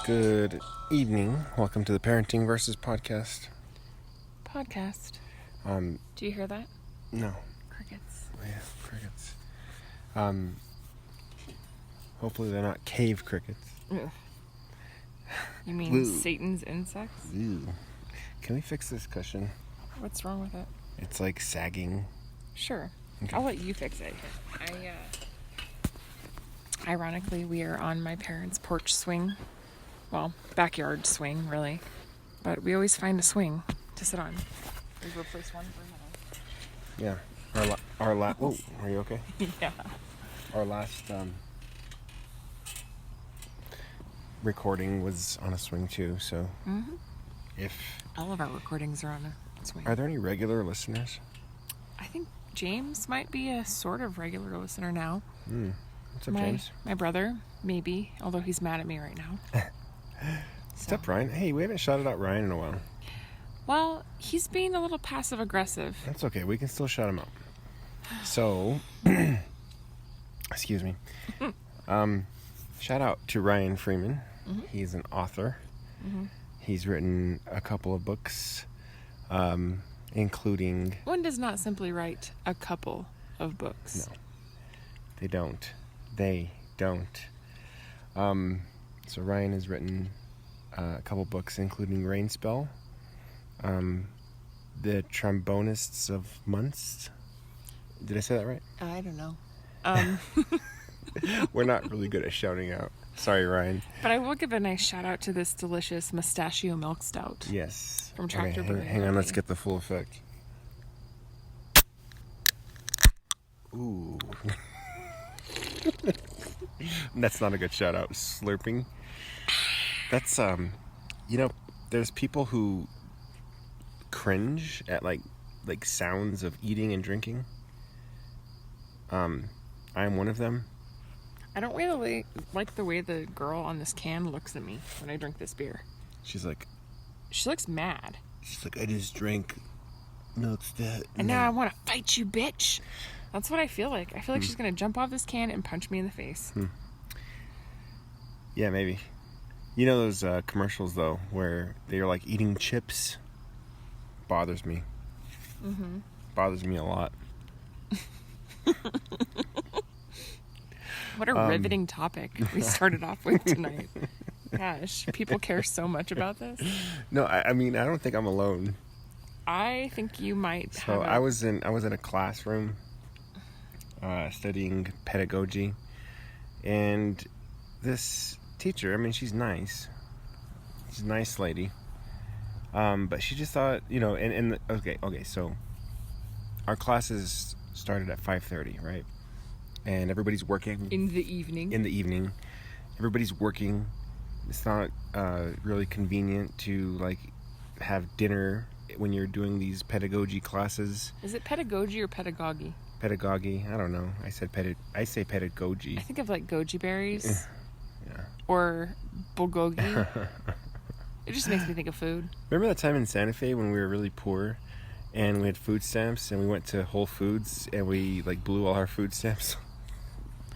Good evening. Welcome to the Parenting Versus Podcast. Do you hear that? No. Crickets. Oh, yeah, crickets. Hopefully they're not cave crickets. Ugh. You mean Woo. Satan's insects? Ew. Can we fix this cushion? What's wrong with it? It's like sagging. Sure. Okay. I'll let you fix it. Ironically, we are on my parents' porch swing. Well, backyard swing, really. But we always find a swing to sit on. We've replaced one for another. Yeah. Whoa, are you okay? Yeah. Our last recording was on a swing too, so if... All of our recordings are on a swing. Are there any regular listeners? I think James might be a sort of regular listener now. What's up, James? My brother, maybe, although he's mad at me right now. What's up, Ryan? Hey, we haven't shouted out Ryan in a while. Well, he's being a little passive-aggressive. That's okay. We can still shout him out. So, excuse me. Shout out to Ryan Freeman. He's an author. He's written a couple of books, including... One does not simply write a couple of books. No, they don't. They don't. So Ryan has written a couple books, including Rain Spell, The Trombonists of Months. Did I say that right? I don't know. We're not really good at shouting out. Sorry, Ryan. But I will give a nice shout out to this delicious mustachio milk stout. Yes. From Tractor Brewing. Hang on, let's get the full effect. Ooh. That's not a good shout out. Slurping. That's there's people who cringe at like sounds of eating and drinking. I am one of them. I don't really like the way the girl on this can looks at me when I drink this beer. She looks mad. She's like, I just drank milk stout. And now I want to fight you, bitch. That's what I feel like. I feel like she's going to jump off this can and punch me in the face. Yeah, maybe. You know those commercials, though, where they're like eating chips? Bothers me. Bothers me a lot. What a riveting topic we started off with tonight. Gosh, people care so much about this. No, I mean, I don't think I'm alone. I think you might So I was in a classroom studying pedagogy, and this teacher, I mean, she's nice. She's a nice lady. But she just thought, okay, so our classes started at 5:30, right? And everybody's working. In the evening. Everybody's working. It's not really convenient to, have dinner when you're doing these pedagogy classes. Is it pedagogy or pedagogy? Pedagogy. I don't know. I say pedagogy. I think of, goji berries. Yeah. Or bulgogi. It just makes me think of food. Remember that time in Santa Fe when we were really poor and we had food stamps and we went to Whole Foods and we, blew all our food stamps?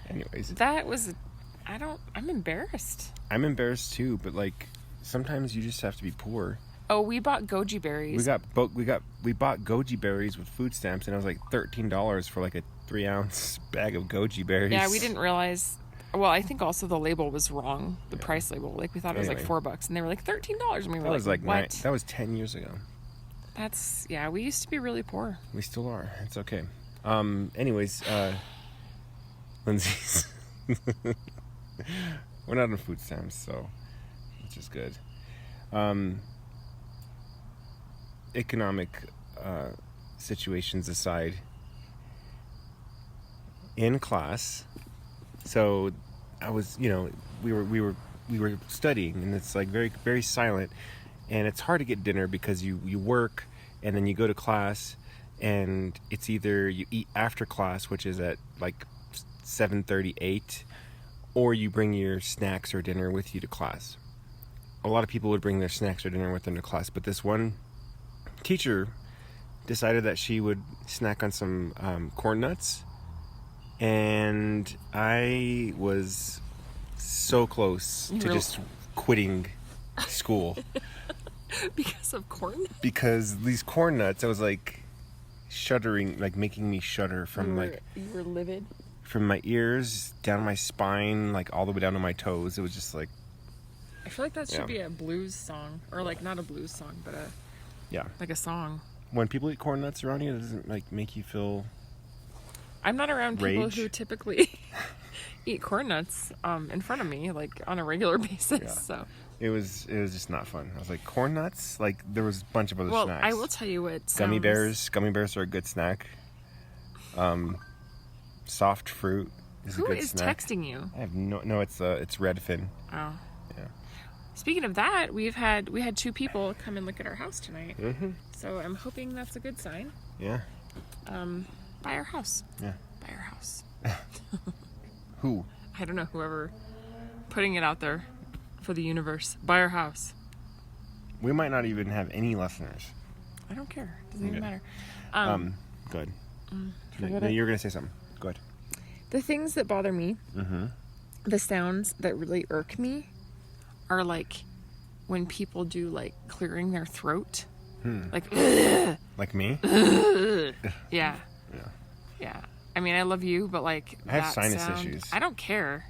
Anyways. That was... I'm embarrassed. I'm embarrassed too, but sometimes you just have to be poor. Oh, we bought goji berries. We bought goji berries with food stamps, and it was $13 for a 3-ounce bag of goji berries. Yeah, we didn't realize. Well, I think also the label was wrong. The price label, we thought it was $4, and they were $13, and we were what? That was 10 years ago. We used to be really poor. We still are. It's okay. Anyways, Lindsay's. We're not on food stamps, so which is good. Economic situations aside, in class, so I was, we were studying, and it's very, very silent, and it's hard to get dinner because you work and then you go to class, and it's either you eat after class, which is at 7:38, or you bring your snacks or dinner with you to class. A lot of people would bring their snacks or dinner with them to class, but this one teacher decided that she would snack on some corn nuts, and I was so close to just quitting school Because of corn? because these corn nuts. I was like shuddering, like making me shudder from You were livid. from my ears down my spine, like all the way down to my toes. It was just like, I feel like that should be a blues song, or like not a blues song, but like a song. When people eat corn nuts around you, it doesn't like make you feel. I'm not around people who typically eat corn nuts in front of me, like on a regular basis. Yeah. So It was just not fun. I was like, corn nuts? Like there was a bunch of other snacks. Well, I will tell you what. Gummy bears. Gummy bears are a good snack. Soft fruit is a good snack. Who is texting you? I have no. It's Redfin. Oh. Yeah. Speaking of that, we had 2 people come and look at our house tonight. Mm-hmm. So I'm hoping that's a good sign. Yeah. Buy our house. Yeah. Buy our house. Who? I don't know. Whoever putting it out there for the universe. Buy our house. We might not even have any listeners. I don't care. Doesn't even matter. Go ahead. Forget No, it. you were gonna say something. Go ahead. The things that bother me, Mm-hmm. the sounds that really irk me, are like when people do like clearing their throat, like Like me? yeah. I mean, I love you, but like I have that sinus sound, issues. I don't care.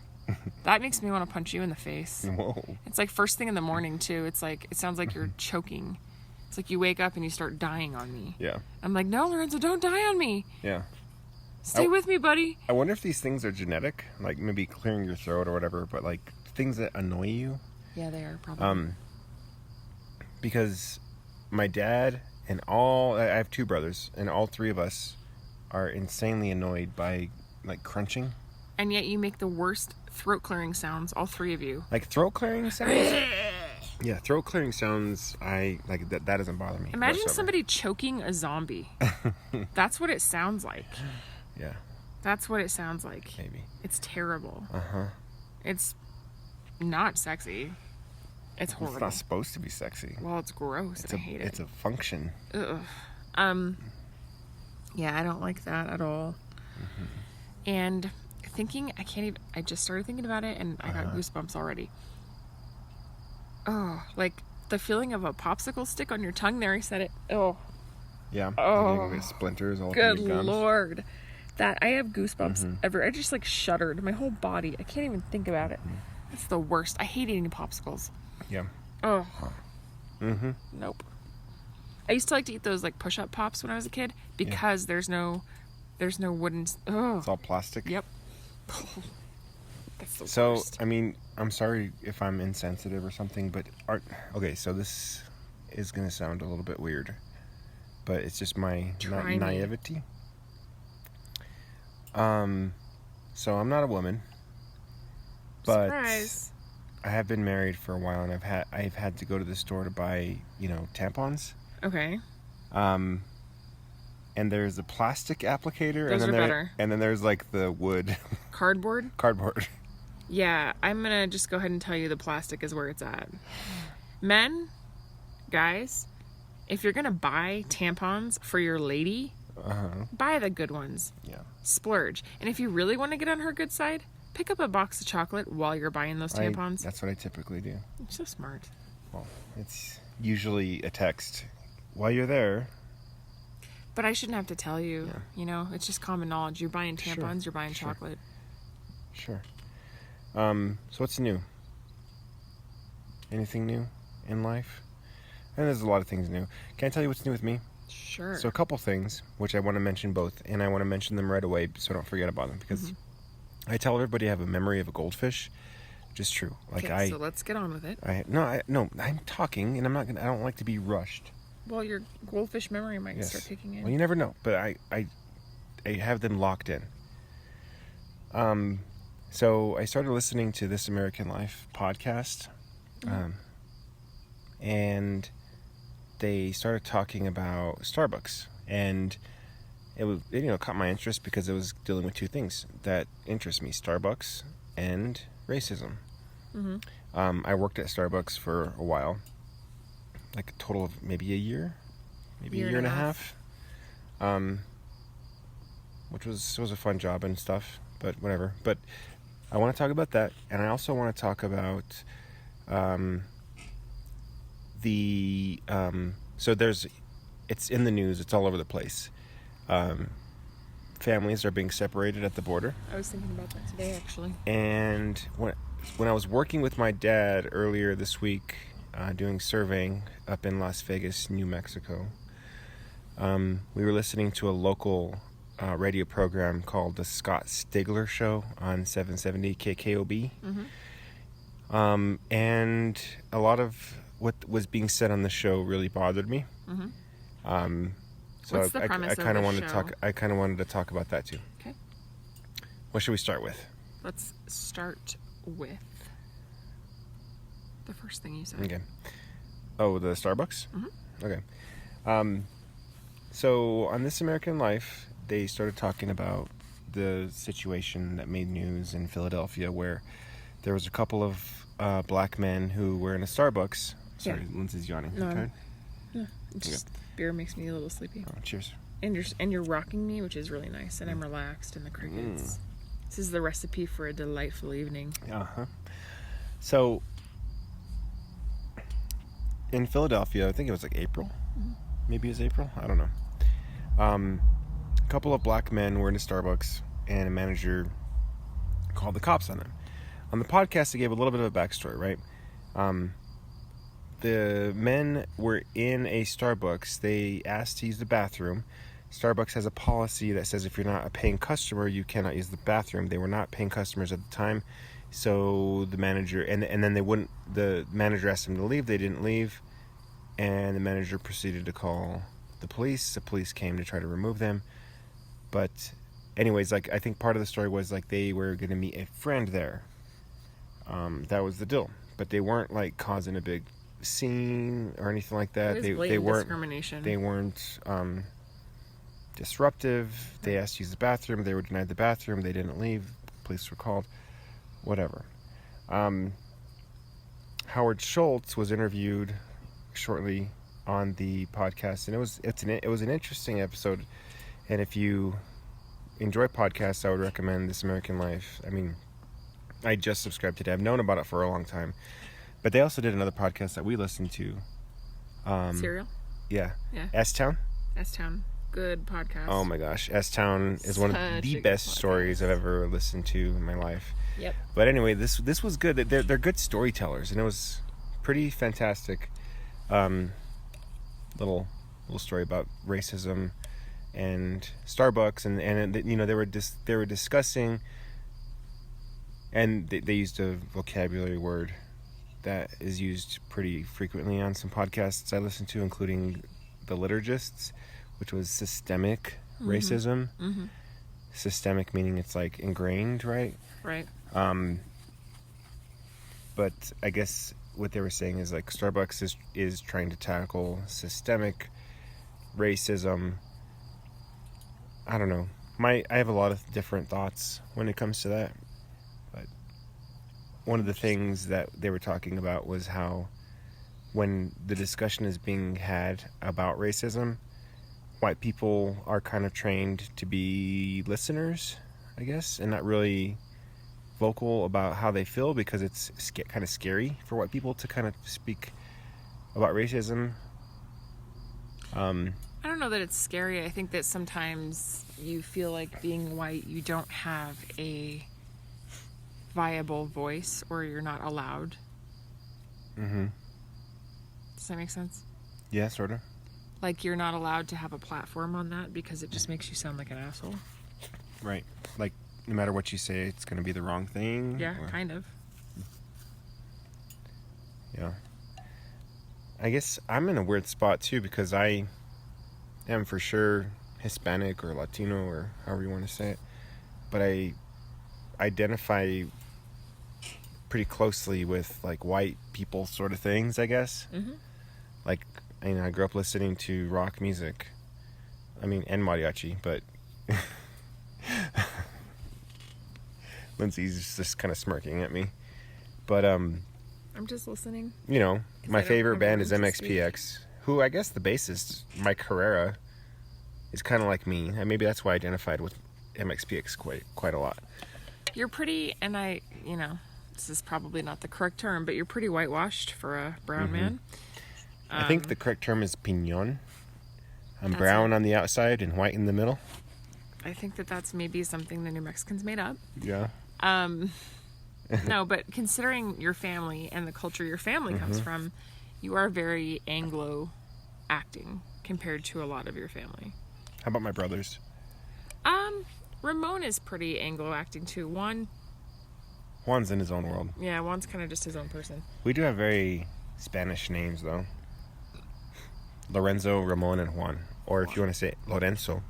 That makes me want to punch you in the face. Whoa. It's like first thing in the morning too. It's like it sounds like you're choking. It's like you wake up and you start dying on me. Yeah. I'm like, no, Lorenzo, don't die on me. Yeah. Stay with me, buddy. I wonder if these things are genetic, like maybe clearing your throat or whatever, but like things that annoy you. Yeah, they are probably. Because my dad and I have 2 brothers, and all 3 of us are insanely annoyed by like crunching. And yet you make the worst throat clearing sounds, all 3 of you. Like throat clearing sounds? Yeah, throat clearing sounds, I like that doesn't bother me. Imagine whatsoever. somebody choking a zombie. That's what it sounds like. Yeah. That's what it sounds like. Maybe. It's terrible. Uh-huh. It's not sexy. It's horrible. It's not supposed to be sexy. Well, it's gross. I hate it. It's a function. Ugh. Yeah, I don't like that at all. Mm-hmm. And I just started thinking about it and I got goosebumps already. Oh, like the feeling of a popsicle stick on your tongue there. I said it. Oh. Yeah. Oh. Like splinters all Good through your gums. Lord. That I have goosebumps I just like shuddered. My whole body. I can't even think about it. It's the worst. I hate eating popsicles. Yeah. Oh. Mm-hmm. Nope. I used to like to eat those like push-up pops when I was a kid because there's no wooden. Oh. It's all plastic. Yep. That's the So, worst. I mean, I'm sorry if I'm insensitive or something, but okay, so this is going to sound a little bit weird, but it's just my Try me. naivety. So I'm not a woman, but Surprise. I have been married for a while, and I've had to go to the store to buy, tampons. Okay. And there's a plastic applicator, Those and then are better. and then there's like the wood Cardboard? cardboard. Yeah, I'm gonna just go ahead and tell you the plastic is where it's at. Men, guys, if you're gonna buy tampons for your lady, buy the good ones. Yeah. Splurge. And if you really want to get on her good side, pick up a box of chocolate while you're buying those tampons. That's what I typically do. You're so smart. Well, it's usually a text. While you're there. But I shouldn't have to tell you. Yeah. It's just common knowledge. You're buying tampons, you're buying chocolate. Sure. So what's new? Anything new in life? And there's a lot of things new. Can I tell you what's new with me? Sure. So a couple things, which I want to mention both, and I want to mention them right away so I don't forget about them, because I tell everybody I have a memory of a goldfish, which is true. So let's get on with it. I'm talking, and I don't like to be rushed. Well, your goldfish memory might start kicking in. Well, you never know, but I have them locked in. So I started listening to This American Life podcast, and they started talking about Starbucks, and it caught my interest because it was dealing with 2 things that interest me: Starbucks and racism. I worked at Starbucks for a while, like a total of maybe a year, maybe a year and a half. Which was a fun job and stuff, but whatever. But I want to talk about that, and I also want to talk about So it's in the news. It's all over the place. Families are being separated at the border. I was thinking about that today, actually. And when I was working with my dad earlier this week, doing surveying up in Las Vegas, New Mexico, we were listening to a local radio program called The Scott Stigler Show on 770 KKOB. Mm-hmm. And a lot of what was being said on the show really bothered me. Mm-hmm. So What's the premise I kind of of the wanted to show? talk. I kind of wanted to talk about that too. Okay. What should we start with? Let's start with the first thing you said. Okay. Oh, the Starbucks? Mm-hmm. Okay. So on This American Life, they started talking about the situation that made news in Philadelphia, where there was a couple of black men who were in a Starbucks. Sorry, Yeah. Lindsay's yawning. No, You tired? Yeah, it's just beer makes me a little sleepy. Oh, cheers. And you're rocking me, which is really nice, and I'm relaxed in the crickets. This is the recipe for a delightful evening. Uh-huh. So in Philadelphia, I think it was like April. Mm-hmm. Maybe it was April. I don't know. A couple of black men were in a Starbucks, and a manager called the cops on them. On the podcast, they gave a little bit of a backstory, right? The men were in a Starbucks. They asked to use the bathroom. Starbucks has a policy that says if you're not a paying customer, you cannot use the bathroom. They were not paying customers at the time, so the manager and then they wouldn't. The manager asked them to leave. They didn't leave, and the manager proceeded to call the police. The police came to try to remove them, but anyways, like I think part of the story was like they were going to meet a friend there. That was the deal, but they weren't like causing a big scene or anything like that. It was They blatant weren't discrimination. They weren't disruptive. They asked to use the bathroom. They were denied the bathroom. They didn't leave. Police were called. Whatever. Howard Schultz was interviewed shortly on the podcast, and it was an interesting episode. And if you enjoy podcasts, I would recommend This American Life. I mean, I just subscribed today. I've known about it for a long time. But they also did another podcast that we listened to. Serial? Yeah. Yeah. S-Town? S-Town. Good podcast. Oh my gosh. S-Town is one of the best stories I've ever listened to in my life. Yep. But anyway, this was good. They're good storytellers, and it was pretty fantastic. Little story about racism and Starbucks, and you know they were discussing, and they used a vocabulary word that is used pretty frequently on some podcasts I listen to, including The Liturgists, which was systemic racism. Mm-hmm. Systemic meaning it's like ingrained, right? Right. But I guess what they were saying is like Starbucks is trying to tackle systemic racism. I don't know. I have a lot of different thoughts when it comes to that. But one of the things that they were talking about was how when the discussion is being had about racism, white people are kind of trained to be listeners, I guess, and not really vocal about how they feel because it's kind of scary for white people to kind of speak about racism. I don't know that it's scary. I think that sometimes you feel like being white, you don't have a viable voice, or you're not allowed. Mm-hmm. Does that make sense? Yeah, sort of. Like you're not allowed to have a platform on that because it just makes you sound like an asshole. Right. Like no matter what you say, it's going to be the wrong thing. Yeah, kind of. Yeah. I guess I'm in a weird spot too because I am for sure Hispanic or Latino or however you want to say it, but I identify pretty closely with like white people sort of things, I guess. Mm-hmm. Like, I grew up listening to rock music. I mean, and mariachi, but Lindsay's just kind of smirking at me. But I'm just listening. you know, my favorite have band is room to speak. MXPX, who I guess the bassist, Mike Herrera, is kind of like me. And maybe that's why I identified with MXPX quite a lot. You're pretty, and this is probably not the correct term, but you're pretty whitewashed for a brown man. I think the correct term is piñón. I'm That's brown it. on the outside and white in the middle. I think that's maybe something the New Mexicans made up. Yeah. No, but considering your family and the culture your family comes from, you are very Anglo acting compared to a lot of your family. How about my brothers? Ramon is pretty Anglo acting too. Juan's in his own world. Yeah, Juan's kind of just his own person. We do have very Spanish names, though. Lorenzo, Ramon, and Juan. Or if you want to say Lorenzo,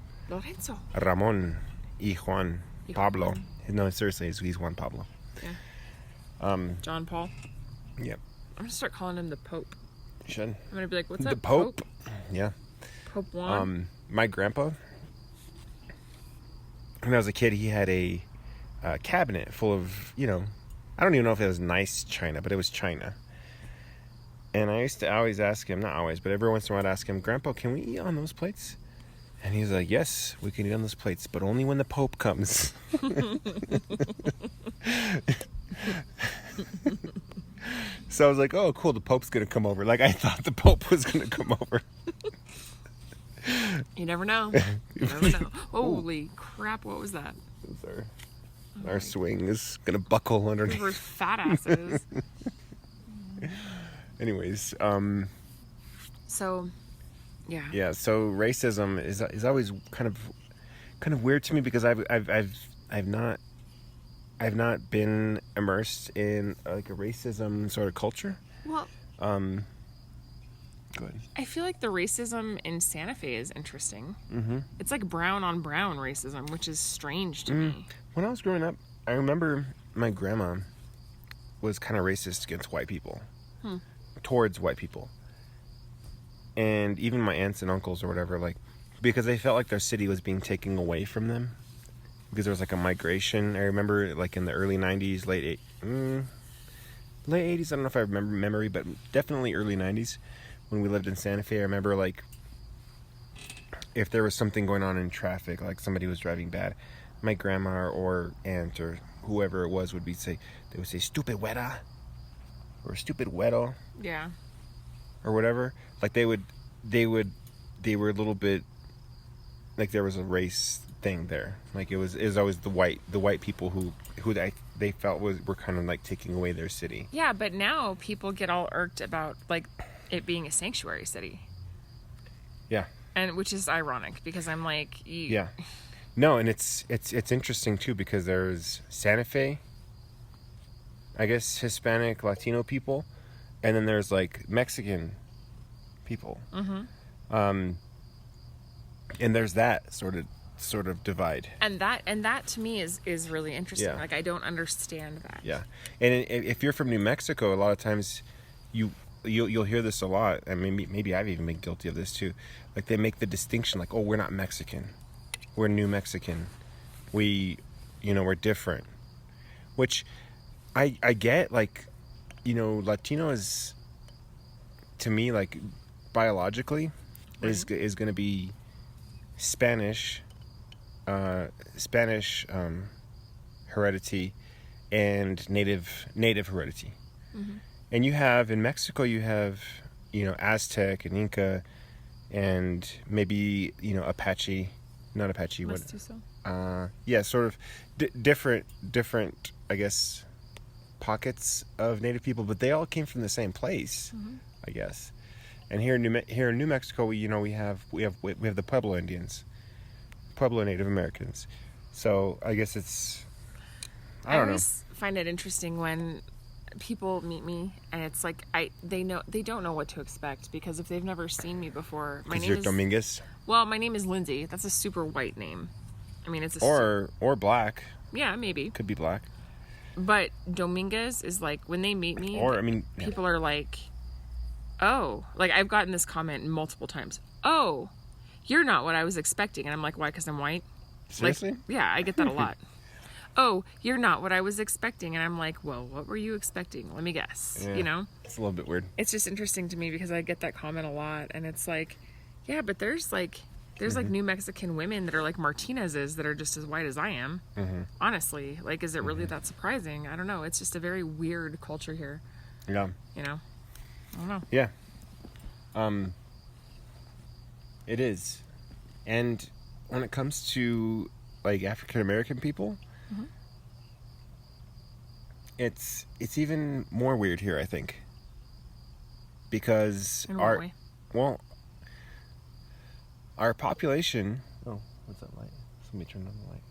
Ramon, y Juan, Pablo. No, seriously, he's Juan Pablo. Yeah. John Paul. Yep. I'm gonna start calling him the Pope. You should. I'm gonna be like, "What's The up, Pope? Yeah. Pope Juan." My grandpa, when I was a kid, he had a cabinet full of, I don't even know if it was nice china, but it was china. And I used to always ask him, not always, but every once in a while I'd ask him, "Grandpa, can we eat on those plates?" And he was like, "Yes, we can eat on those plates, but only when the Pope comes." So I was like, "Oh, cool, the Pope's going to come over." Like, I thought the Pope was going to come over. You never know. You never know. Holy crap, what was that? Our swing is going to buckle underneath. We're fat asses. Anyways, So, yeah. yeah. So racism is always kind of weird to me because I've not been immersed in like a racism sort of culture. Well, go ahead. I feel like the racism in Santa Fe is interesting. Mm-hmm. It's like brown on brown racism, which is strange to me. When I was growing up, I remember my grandma was kind of racist against white people, towards white people. And even my aunts and uncles or whatever, like, because they felt like their city was being taken away from them. Because there was like a migration. I remember like in the early 90s, late 80s, I don't know if I remember memory, but definitely early 90s when we lived in Santa Fe. I remember like if there was something going on in traffic, like somebody was driving bad, my grandma or aunt or whoever it was would say, "Stupid güera," or "Stupid güero." Yeah. Or whatever. Like they were a little bit like there was a race thing there. Like it was always the white people who they felt were kind of like taking away their city. Yeah, but now people get all irked about like it being a sanctuary city. Yeah. And which is ironic because I'm like, yeah. No, and it's interesting too because there's Santa Fe, I guess Hispanic, Latino people, and then there's like Mexican people. Mm-hmm. And there's that sort of divide. And that to me is really interesting. Yeah. Like I don't understand that. Yeah. And if you're from New Mexico, a lot of times you'll hear this a lot, and maybe I've even been guilty of this too. Like they make the distinction, like, "Oh, we're not Mexican, we're New Mexican, we're different," which I get. Like, Latino is, to me, like biologically, Right. is going to be Spanish heredity and native heredity. Mm-hmm. And you have in Mexico, you have Aztec and Inca, and maybe Apache, not Apache. Mestizo? Yeah, sort of different, I guess, pockets of native people, but they all came from the same place, I guess. And here in New Mexico, we have the Pueblo Indians, Pueblo Native Americans. So I guess it's I don't know. always find it interesting when people meet me and it's like they don't know what to expect because if they've never seen me before, my name you're is Dominguez. Well, my name is Lindsay. That's a super white name. I mean, it's a or black. yeah, maybe. Could be black. But Dominguez is like when they meet me, people are like, "Oh," like I've gotten this comment multiple times. "Oh, you're not what I was expecting," and I'm like, "Why? Because I'm white." Seriously? Like, yeah, I get that a lot. "Oh, you're not what I was expecting," and I'm like, "Well, what were you expecting? Let me guess." Yeah, it's a little bit weird. It's just interesting to me because I get that comment a lot, and it's like, yeah, but there's like There's like New Mexican women that are like Martinez's that are just as white as I am. Honestly, like, is it really that surprising? I don't know. It's just a very weird culture here. Yeah. You know? I don't know. Yeah. It is. And when it comes to like African American people, it's even more weird here, I think. Because In what way? Well, our population. Oh, what's that light? Somebody turned on the light.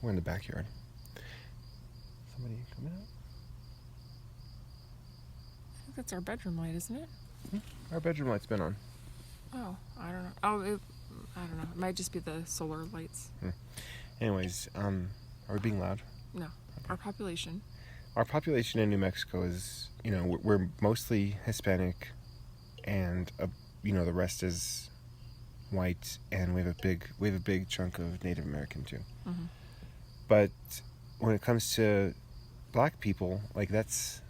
We're in the backyard. Somebody coming out? I think that's our bedroom light, isn't it? Our bedroom light's been on. Oh, I don't know. Oh, I don't know. It might just be the solar lights. Anyways, are we being loud? No. Okay. Our population. Our population in New Mexico is, we're mostly Hispanic, and the rest is white, and we have a big chunk of Native American too. But when it comes to black people, like, that's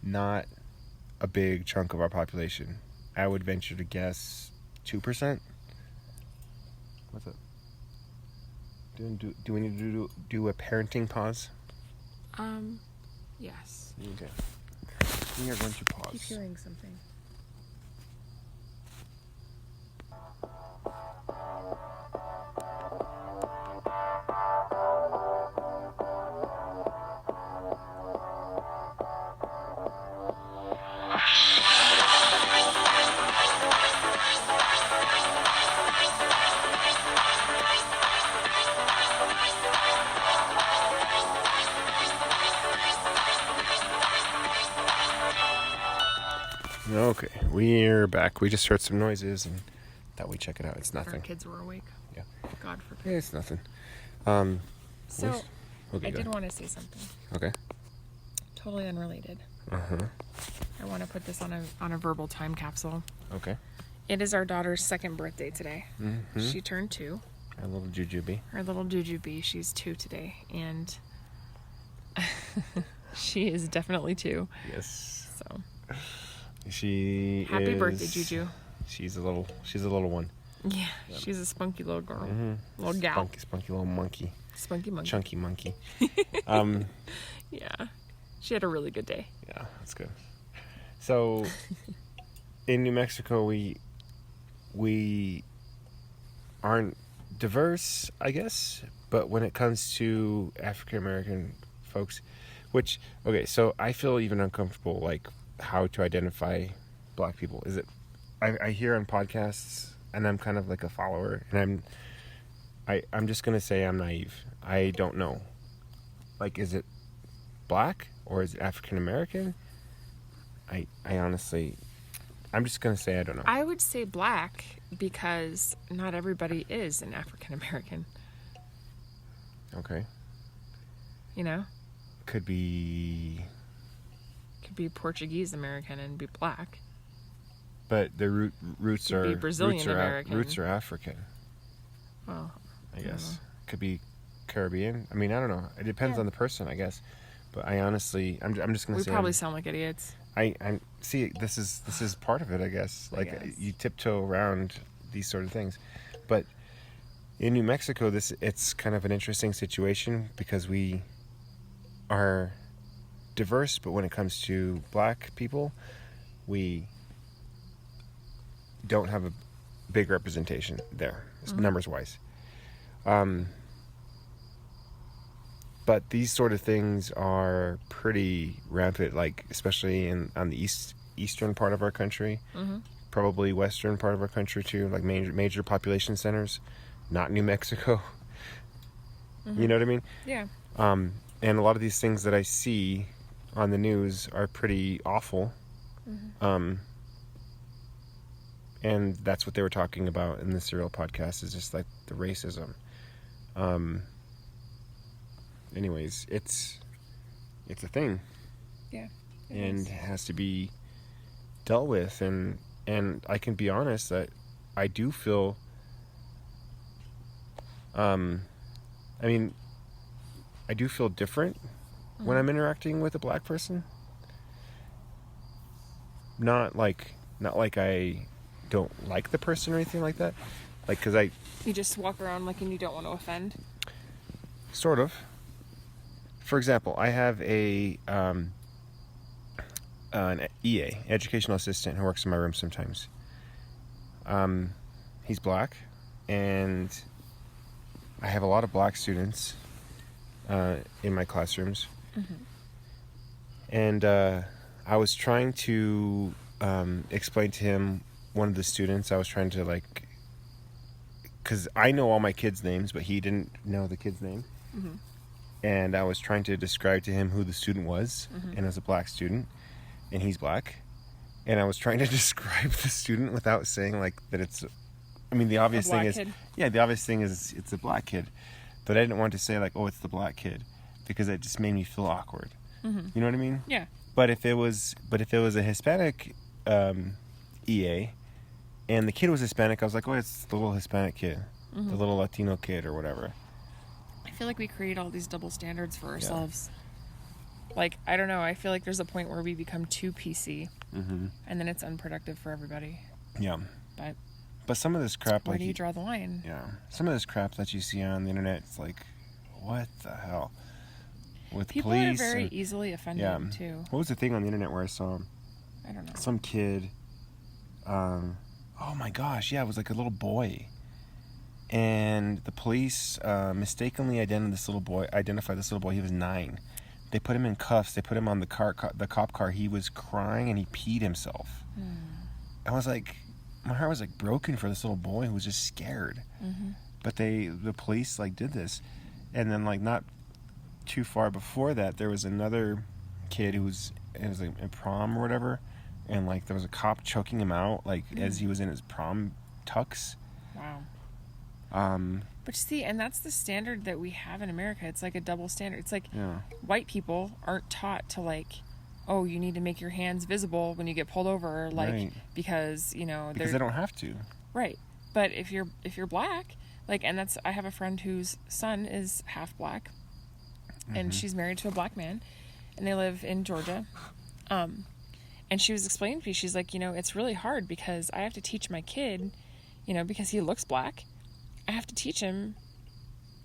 not a big chunk of our population. I would venture to guess 2%. What's up? Do we need to do a parenting pause? Yes. Okay. We are going to pause. Keep hearing something. Okay, we're back. We just heard some noises and thought we'd check it out. It's nothing. Our kids were awake. Yeah. God forbid. Yeah, it's nothing. So, okay, I did want to say something. Okay. Totally unrelated. I want to put this on a verbal time capsule. Okay. It is our daughter's second birthday today. She turned 2. Our little jujube. Our little jujube. She's 2 today, and she is definitely 2. Yes. So. Happy birthday, Juju. She's a little one. Yeah, she's a spunky little girl. Little gal. Spunky little monkey. Spunky monkey. Chunky monkey. Yeah. She had a really good day. Yeah, that's good. So, in New Mexico, we aren't diverse, I guess, but when it comes to African American folks, so I feel even uncomfortable, like, how to identify black people. Is it, I hear on podcasts, and I'm kind of like a follower, and I'm just gonna say I'm naive. I don't know. Like, is it black or is it African American? I honestly, I'm just gonna say I don't know. I would say black because not everybody is an African American. Okay. Could be Portuguese American and be black. But the roots Could are be Brazilian American. Roots are African. Well, I guess could be Caribbean. I mean, I don't know. It depends on the person, I guess. But I honestly, I'm just gonna say we probably sound like idiots. I see. This is part of it, I guess. Like, you tiptoe around these sort of things, but in New Mexico, it's kind of an interesting situation because we are diverse, but when it comes to black people, we don't have a big representation there, numbers wise. But these sort of things are pretty rampant, like, especially on the eastern part of our country, probably western part of our country too, like major population centers, not New Mexico. You know what I mean? Yeah. And a lot of these things that I see on the news are pretty awful. And that's what they were talking about in the Serial podcast, is just like the racism. Anyways, it's a thing. Yeah. And it has to be dealt with, and I can be honest that I do feel I do feel different when I'm interacting with a black person. Not like I don't like the person or anything like that. Like, because You just walk around like, and you don't want to offend? Sort of. For example, I have an EA, educational assistant, who works in my room sometimes. He's black, and I have a lot of black students in my classrooms. Mm-hmm. And I was trying to explain to him, one of the students, I was trying to, like, because I know all my kids' names, but he didn't know the kid's name. Mm-hmm. And I was trying to describe to him who the student was, and it was a black student, and he's black. And I was trying to describe the student without saying, like, that it's, I mean, the obvious thing is, the obvious thing is it's a black kid. But I didn't want to say, like, oh, it's the black kid, because it just made me feel awkward. Mm-hmm. You know what I mean? Yeah. But if it was a Hispanic EA, and the kid was Hispanic, I was like, oh, it's the little Hispanic kid, the little Latino kid or whatever. I feel like we create all these double standards for ourselves. Yeah. Like, I don't know, I feel like there's a point where we become too PC, and then it's unproductive for everybody. Yeah. But some of this crap, where do you draw the line? Yeah. Some of this crap that you see on the internet, it's like, what the hell? With people police are very easily offended, too. What was the thing on the internet where I saw, I don't know, some kid, oh my gosh, yeah, it was like a little boy. And the police mistakenly identified this little boy. He was 9. They put him in cuffs. They put him on the cop car. He was crying and he peed himself. I was like, my heart was like broken for this little boy who was just scared. But the police like did this, and then like not too far before that, there was another kid it was like in prom or whatever, and like there was a cop choking him out like as he was in his prom tux. Wow. But see, and that's the standard that we have in America. It's like a double standard. It's like white people aren't taught to like, oh, you need to make your hands visible when you get pulled over, like because they don't have to. Right. But if you're black, like, and that's, I have a friend whose son is half black, and she's married to a black man, and they live in Georgia. And she was explaining to me, she's like, it's really hard because I have to teach my kid, because he looks black, I have to teach him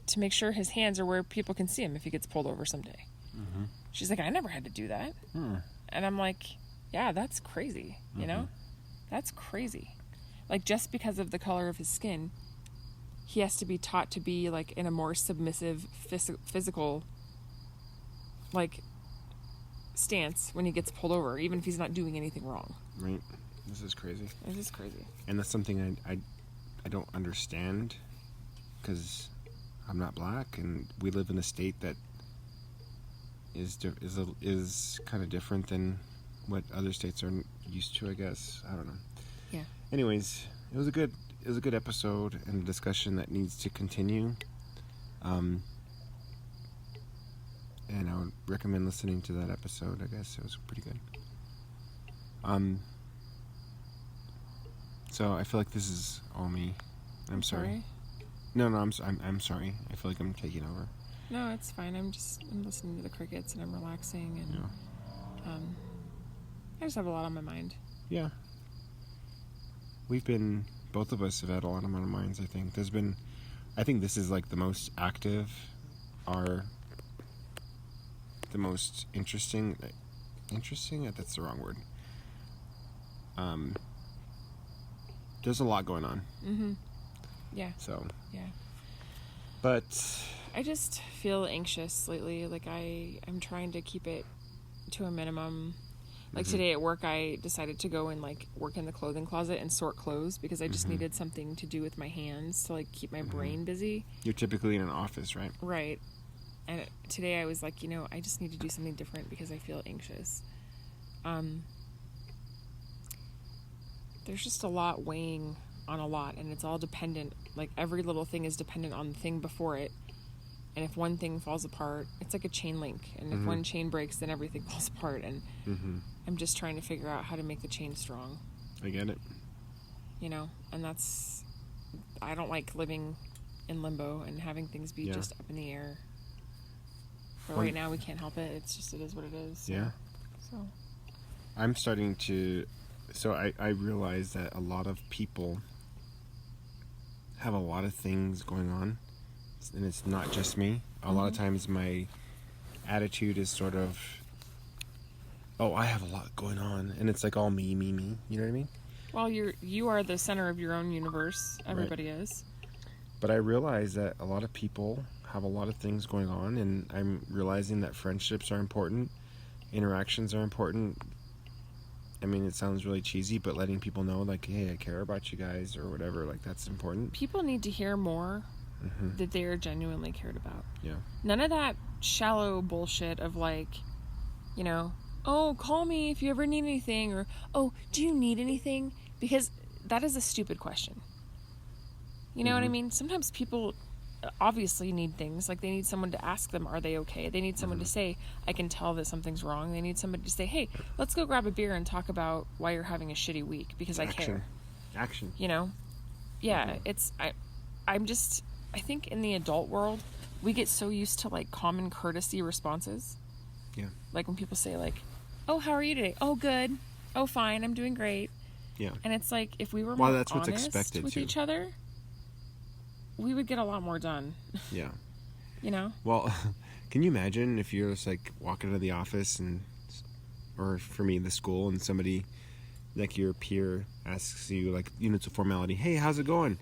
to make sure his hands are where people can see him if he gets pulled over someday. She's like, I never had to do that. And I'm like, yeah, that's crazy, That's crazy. Like, just because of the color of his skin, he has to be taught to be, like, in a more submissive physical, like, stance when he gets pulled over, even if he's not doing anything wrong. Right. This is crazy. This is crazy. And that's something I don't understand, because I'm not black, and we live in a state that is kind of different than what other states are used to, I guess. I don't know. Yeah. Anyways, it was a good episode and a discussion that needs to continue. And I would recommend listening to that episode. I guess it was pretty good. So I feel like this is all me. I'm sorry. No, I'm sorry. I feel like I'm taking over. No, it's fine. I'm listening to the crickets and I'm relaxing, and I just have a lot on my mind. Yeah. Both of us have had a lot on our minds, I think. I think this is like the most active, the most interesting, that's the wrong word. There's a lot going on. Yeah. So. Yeah. But I just feel anxious lately. Like I'm trying to keep it to a minimum. Like today at work, I decided to go and like work in the clothing closet and sort clothes because I just needed something to do with my hands to like keep my brain busy. You're typically in an office, right? Right. And today I was like, I just need to do something different because I feel anxious. There's just a lot weighing on a lot, and it's all dependent. Like every little thing is dependent on the thing before it. And if one thing falls apart, it's like a chain link. And if one chain breaks, then everything falls apart. And I'm just trying to figure out how to make the chain strong. I get it. And I don't like living in limbo and having things be just up in the air. But right now we can't help it. It is what it is. So. Yeah. So. I'm starting to So I realize that a lot of people have a lot of things going on, and it's not just me. A lot of times my attitude is sort of, oh, I have a lot going on, and it's like all me. You know what I mean? Well, you are the center of your own universe. Everybody is. But I realize that a lot of people have a lot of things going on, and I'm realizing that friendships are important, interactions are important. I mean, it sounds really cheesy, but letting people know, like, hey, I care about you guys, or whatever, like, that's important. People need to hear more that they're genuinely cared about. Yeah. None of that shallow bullshit of, like, you know, oh, call me if you ever need anything, or, oh, do you need anything? Because that is a stupid question. You know what I mean? Sometimes people obviously need things. Like, they need someone to ask them, are they okay? They need someone to say, I can tell that something's wrong. They need somebody to say, hey, let's go grab a beer and talk about why you're having a shitty week, because I care. Action. You know? Yeah, I think in the adult world, we get so used to, like, common courtesy responses. Yeah. Like, when people say, like, oh, how are you today? Oh, good. Oh, fine. I'm doing great. Yeah. And it's like, if we were more that's what's honest expected with too. each other, we would get a lot more done. Yeah. You know? Well, can you imagine if you're just, like, walking to the office, or for me, the school, and somebody, like, your peer asks you, like, it's a formality, hey, how's it going?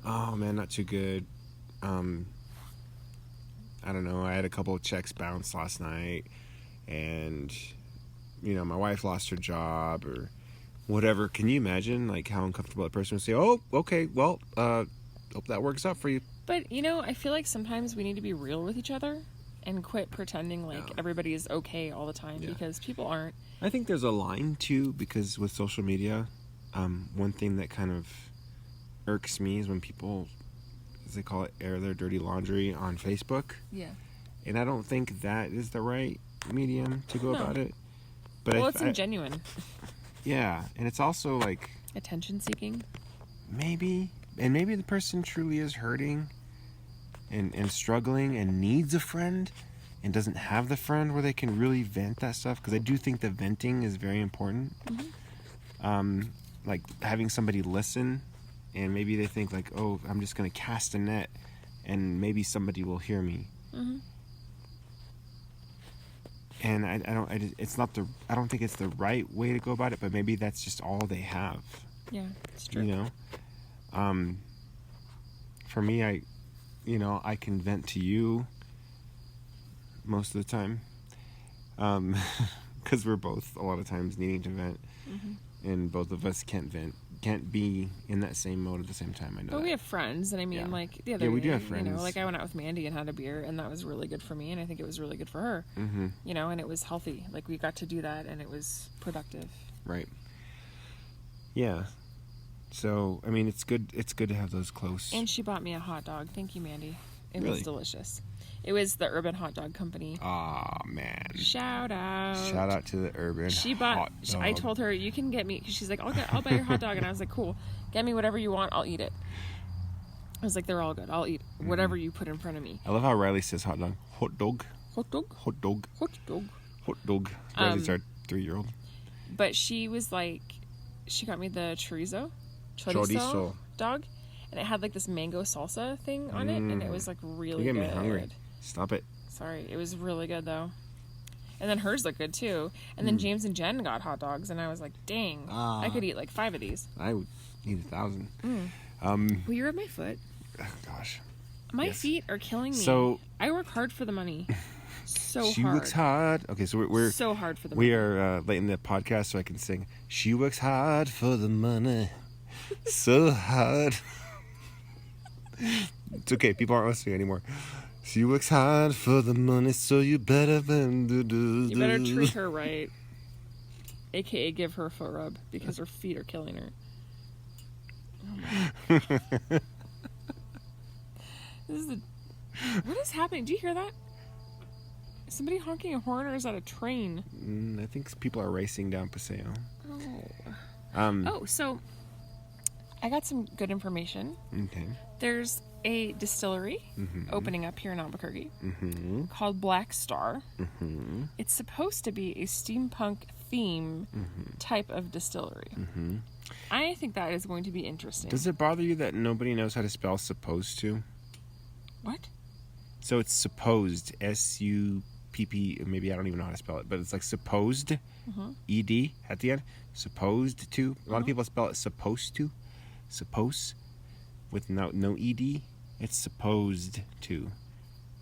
Oh, man, not too good. I don't know, I had a couple of checks bounced last night, and, my wife lost her job, or whatever. Can you imagine, like, how uncomfortable that person would say, oh, okay, well, hope that works out for you. But, I feel like sometimes we need to be real with each other and quit pretending like everybody is okay all the time, because people aren't. I think there's a line, too, because with social media, one thing that kind of irks me is when people, as they call it, air their dirty laundry on Facebook. Yeah. And I don't think that is the right medium to go about it. But it's ingenuine. Yeah, and it's also like attention seeking. Maybe the person truly is hurting and struggling and needs a friend and doesn't have the friend where they can really vent that stuff, because I do think that venting is very important. Like having somebody listen, and maybe they think like, oh, I'm just going to cast a net and maybe somebody will hear me. And I don't think it's the right way to go about it, but maybe that's just all they have. Yeah, it's true. For me, I can vent to you most of the time, because we're both a lot of times needing to vent, and both of us can't be in that same mode at the same time. I know. But we have friends, and I mean, like the other we day, do have friends. like I went out with Mandy and had a beer, and that was really good for me, and I think it was really good for her. And it was healthy. Like, we got to do that, and it was productive. Right. Yeah. So, I mean, it's good to have those close. And she bought me a hot dog. Thank you, Mandy. It Really? was delicious. It was the Urban Hot Dog Company. Aw, man. Shout out. Shout out to the Urban Hot Dog. I told her, you can get me, because she's like, I'll buy your hot dog. And I was like, cool. Get me whatever you want. I'll eat it. I was like, they're all good. I'll eat whatever you put in front of me. I love how Riley says hot dog. Hot dog. Hot dog? Hot dog. Hot dog. Hot dog. Riley's our 3-year-old. But she was like, she got me the chorizo dog, and it had like this mango salsa thing on it, and it was like really good. You get me hungry. Stop it. Sorry, it was really good though. And then hers looked good too. And then James and Jen got hot dogs, and I was like, dang, I could eat like 5 of these. I would eat 1,000. Will you rub my foot? Oh, gosh. My feet are killing me. So I work hard for the money. She works hard. Okay, so we're so hard for the money. We are late in the podcast, so I can sing. She works hard for the money, so hard. It's okay. People aren't listening anymore. She works hard for the money, so you better do. You better treat her right, aka give her a foot rub, because her feet are killing her. Oh my. What is happening? Do you hear that? Is somebody honking a horn, or is that a train? I think people are racing down Paseo. Oh. So I got some good information. Okay. There's a distillery opening up here in Albuquerque called Black Star. It's supposed to be a steampunk theme type of distillery. I think that is going to be interesting. Does it bother you that nobody knows how to spell supposed to? What? So it's supposed, S-U-P-P, maybe I don't even know how to spell it, but it's like supposed, E-D at the end, supposed to. A lot of people spell it supposed to, suppose, with no E-D. It's supposed to.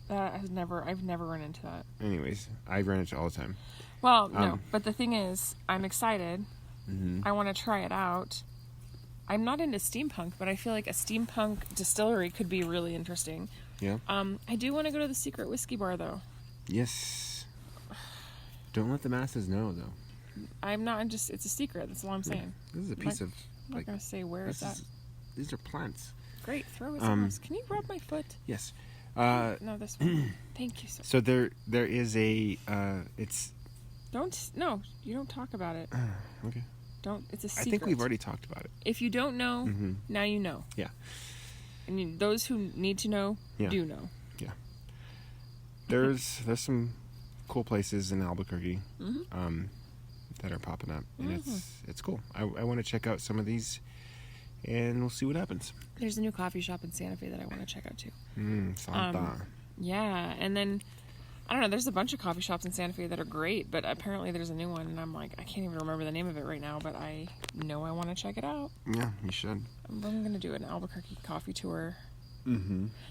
I've never run into that. Anyways, I run into it all the time. Well, no, but the thing is, I'm excited. I want to try it out. I'm not into steampunk, but I feel like a steampunk distillery could be really interesting. Yeah. I do want to go to the Secret Whiskey Bar, though. Yes. Don't let the masses know, though. It's a secret. That's all I'm saying. This is a piece of... I'm not going to say where it's at. These are plants. Great. Throw it somewhere else. Can you rub my foot? Yes. No, this one. Thank you, sir. So there is a... No, you don't talk about it. Okay. It's a secret. I think we've already talked about it. If you don't know, now you know. Yeah. And those who need to know, do know. Yeah. There's some cool places in Albuquerque that are popping up, and it's cool. I want to check out some of these, and we'll see what happens. There's a new coffee shop in Santa Fe that I want to check out too. Santa. Yeah, and then I don't know. There's a bunch of coffee shops in Santa Fe that are great, but apparently there's a new one, and I'm like, I can't even remember the name of it right now, but I know I want to check it out. Yeah, you should. I'm going to do an Albuquerque coffee tour.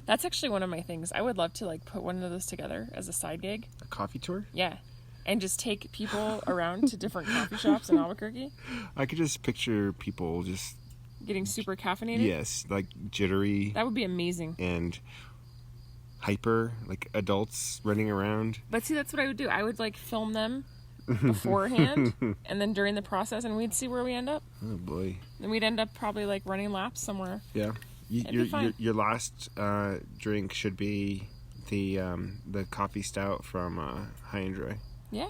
That's actually one of my things. I would love to put one of those together as a side gig. A coffee tour? Yeah. And just take people around to different coffee shops in Albuquerque. I could just picture people just... getting super caffeinated? Yes, like jittery. That would be amazing. And hyper, like adults running around. But see, that's what I would do. I would film them beforehand and then during the process, and we'd see where we end up. Oh boy. And we'd end up probably running laps somewhere. Yeah. Your last drink should be the coffee stout from High and Dry. Yeah.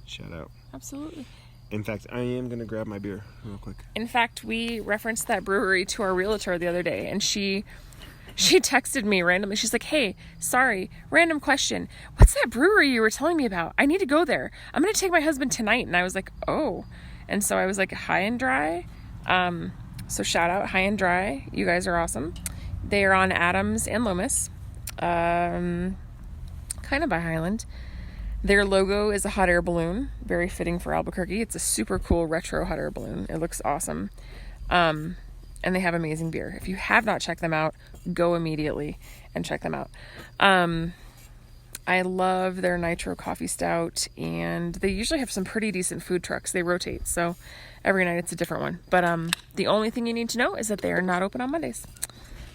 Shout out. Absolutely. In fact, I am going to grab my beer real quick. In fact, we referenced that brewery to our realtor the other day, and she texted me randomly. She's like, hey, sorry, random question. What's that brewery you were telling me about? I need to go there. I'm going to take my husband tonight. And I was like, oh. And so I was like, High and Dry. So shout out High and Dry. You guys are awesome. They are on Adams and Lomas. Kind of by Highland. Their logo is a hot air balloon. Very fitting for Albuquerque. It's a super cool retro hot air balloon. It looks awesome. And they have amazing beer. If you have not checked them out, go immediately and check them out. I love their Nitro Coffee Stout, and they usually have some pretty decent food trucks. They rotate, so every night it's a different one. But the only thing you need to know is that they are not open on Mondays.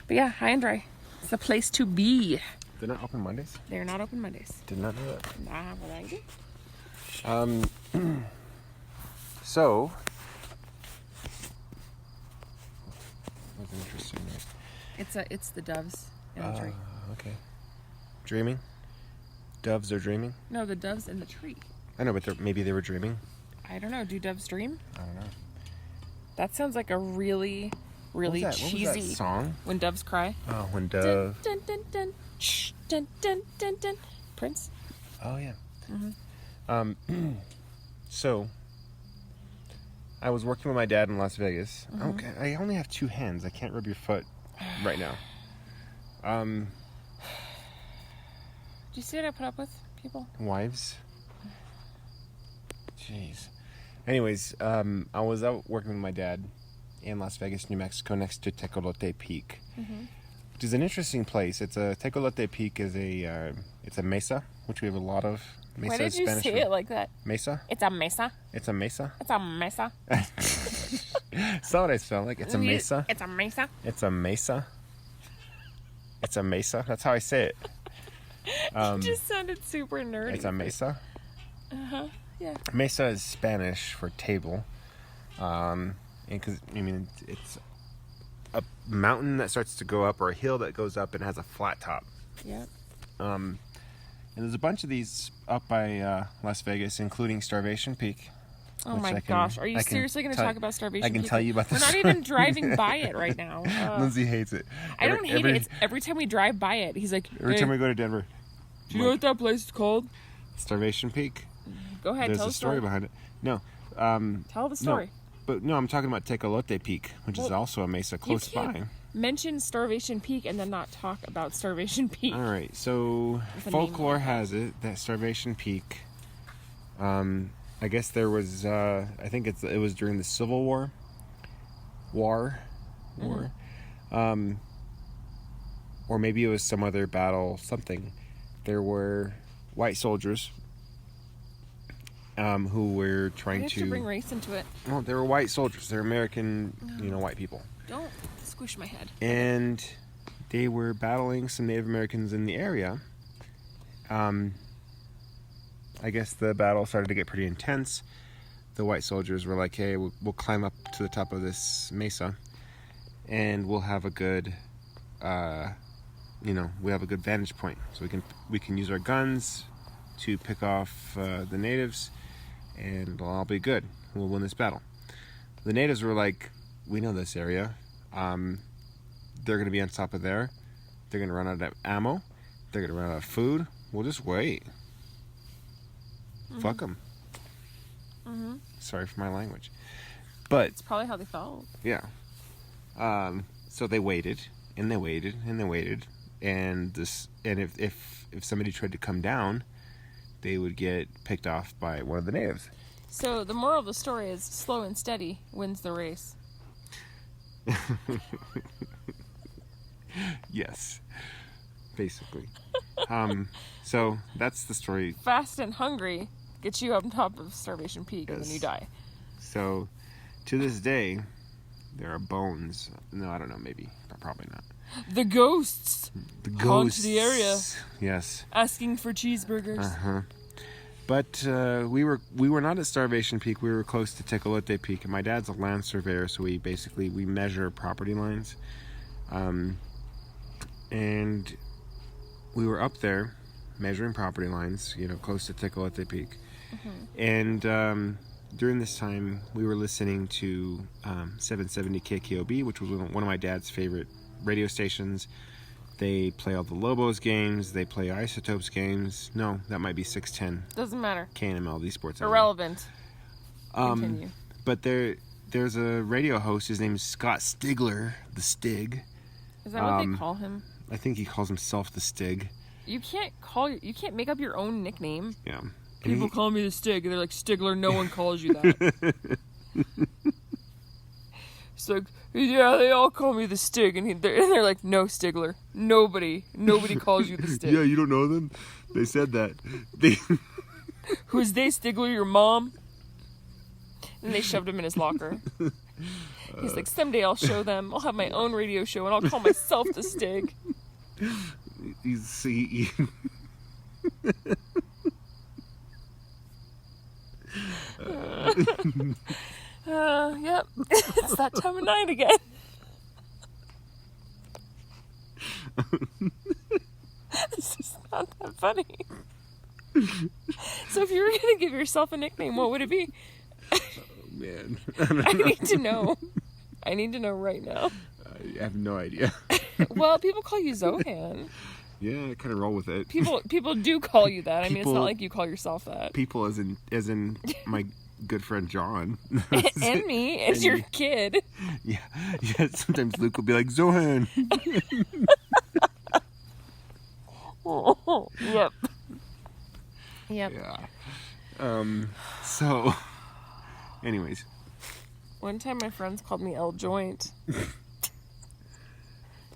But yeah, High and Dry. It's the place to be. They're not open Mondays? They're not open Mondays. Did not know that. Nah, well, I do. So... That's interesting, right? It's the doves in the tree. Okay. Dreaming? Doves are dreaming? No, the doves in the tree. I know, but maybe they were dreaming. I don't know. Do doves dream? I don't know. That sounds like a really, really cheesy what was that song. When doves cry. Oh, when dove. Dun, dun, dun, dun, shh, dun, dun, dun, dun. Prince. Oh yeah. So I was working with my dad in Las Vegas. Okay, I only have 2 hands. I can't rub your foot right now. Do you see what I put up with, people? Wives. Jeez. Anyways, I was out working with my dad in Las Vegas, New Mexico, next to Tecolote Peak, which is an interesting place. Tecolote Peak is it's a mesa, which we have a lot of. Mesa. Why did you Spanish say it like that? Mesa. It's a mesa. It's a mesa. It's a mesa. That's not what I sound like. It's a mesa. It's a mesa. It's a mesa. It's a mesa. That's how I say it. It just sounded super nerdy. It's a mesa. Yeah. Mesa is Spanish for table, and because it's a mountain that starts to go up or a hill that goes up and has a flat top. Yeah. And there's a bunch of these up by Las Vegas, including Starvation Peak. Oh which my gosh. Are you seriously going to talk about starvation I can peak? tell you about this. We're not even driving by it right now. Lindsay hates it. I don't hate it. It's every time we drive by it, he's like, every time we go to Denver. Do you know what that place is called? Starvation Peak. Go ahead, There's tell a the story behind it. No. Tell the story. No, I'm talking about Tecolote Peak, which is also a mesa close by. Mention Starvation Peak and then not talk about Starvation Peak. All right, so folklore has it that Starvation Peak, I guess there was, I think it was during the Civil War, or maybe it was some other battle, something. There were white soldiers who were trying to bring race into it. Well, they were white soldiers. They're American, white people. Don't squish my head. And they were battling some Native Americans in the area. I guess the battle started to get pretty intense. The white soldiers were like, hey, we'll climb up to the top of this mesa and we'll have a good, we have a good vantage point. So we can use our guns to pick off the natives and it'll all be good. We'll win this battle. The natives were like, we know this area. They're going to be on top of there. They're going to run out of ammo. They're going to run out of food. We'll just wait. Fuck them. Sorry for my language. But it's probably how they felt. Yeah. So they waited, and they waited, and they waited. And if somebody tried to come down, they would get picked off by one of the natives. So the moral of the story is slow and steady wins the race. Yes, basically. So that's the story. Fast and hungry gets you up on top of Starvation Peak, and then you die. So to this day, there are bones. No, I don't know. Maybe, but probably not. The ghosts. Haunt the area. Yes. Asking for cheeseburgers. But we were not at Starvation Peak. We were close to Tecolote Peak, and my dad's a land surveyor, so we measure property lines, and we were up there measuring property lines, close to Tecolote Peak, and during this time we were listening to 770 KKOB, which was one of my dad's favorite radio stations. They play all the Lobos games. They play Isotopes games. No, that might be 610. Doesn't matter. KNMLD Sports. Irrelevant. Continue. But there's a radio host. His name is Scott Stigler, the Stig. Is that what they call him? I think he calls himself the Stig. You can't make up your own nickname. Yeah. People call me the Stig, and they're like, Stigler, no one calls you that. It's like, yeah, they all call me the Stig, and they're like, no, Stigler, nobody calls you the Stig. Yeah, you don't know them? They said that. Who's they, Stigler, your mom? And they shoved him in his locker. He's like, someday I'll show them. I'll have my own radio show, and I'll call myself the Stig. Yep. It's that time of night again. This is not that funny. So if you were going to give yourself a nickname, what would it be? Oh, man. I need to know. I need to know right now. I have no idea. Well, people call you Zohan. Yeah, I kind of roll with it. People do call you that. I mean, it's not like you call yourself that. People as in my good friend John. And me, and your kid. Yeah. Sometimes Luke will be like, Zohan. Yep. Yeah. So, anyways. One time my friends called me El Joint.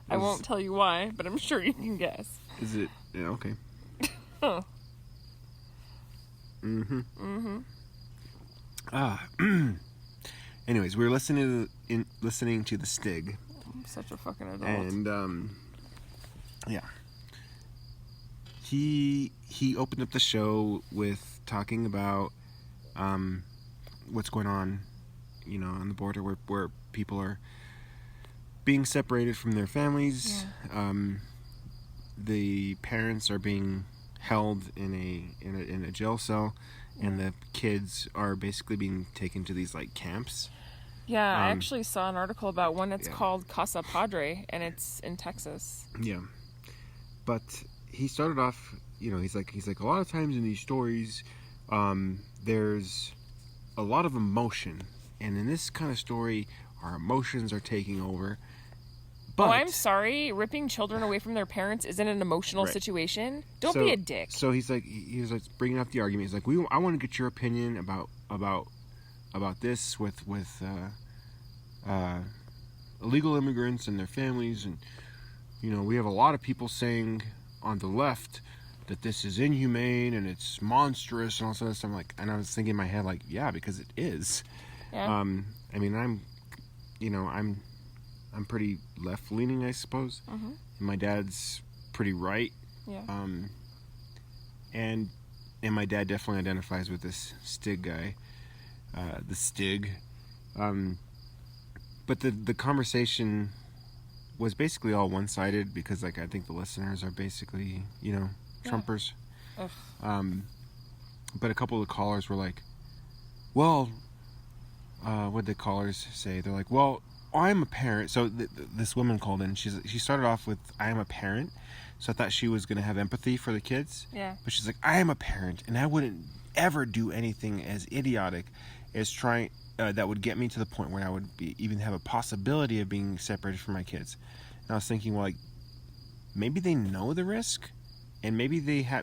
I won't tell you why, but I'm sure you can guess. Is it? Yeah, okay. Huh. Anyways, we were listening to the Stig. I'm such a fucking adult. And yeah. He opened up the show with talking about what's going on, on the border where people are being separated from their families. Yeah. The parents are being held in a jail cell, and the kids are basically being taken to these like camps. Yeah, I actually saw an article about one that's yeah. called Casa Padre, and it's in Texas. Yeah, but he started off, he's like a lot of times in these stories, there's a lot of emotion, and in this kind of story, our emotions are taking over. But, I'm sorry, ripping children away from their parents isn't an emotional situation. Don't be a dick. So he was like bringing up the argument. He's like, I want to get your opinion about this with illegal immigrants and their families, and we have a lot of people saying on the left that this is inhumane and it's monstrous and all sorts of stuff. I'm like, and I was thinking in my head like, yeah, because it is. Yeah. I mean, I'm pretty left leaning, I suppose. Mm-hmm. And my dad's pretty right. Yeah. And my dad definitely identifies with this Stig guy, the Stig. But the conversation was basically all one-sided because, like, I think the listeners are basically, Trumpers. Yeah. But a couple of the callers were like, well, what did the callers say? They're like, well, I'm a parent. So this woman called in. She started off with, I am a parent. So I thought she was going to have empathy for the kids. Yeah. But she's like, I am a parent, and I wouldn't ever do anything as idiotic as trying that would get me to the point where I would even have a possibility of being separated from my kids. And I was thinking, well, like, maybe they know the risk, and maybe they're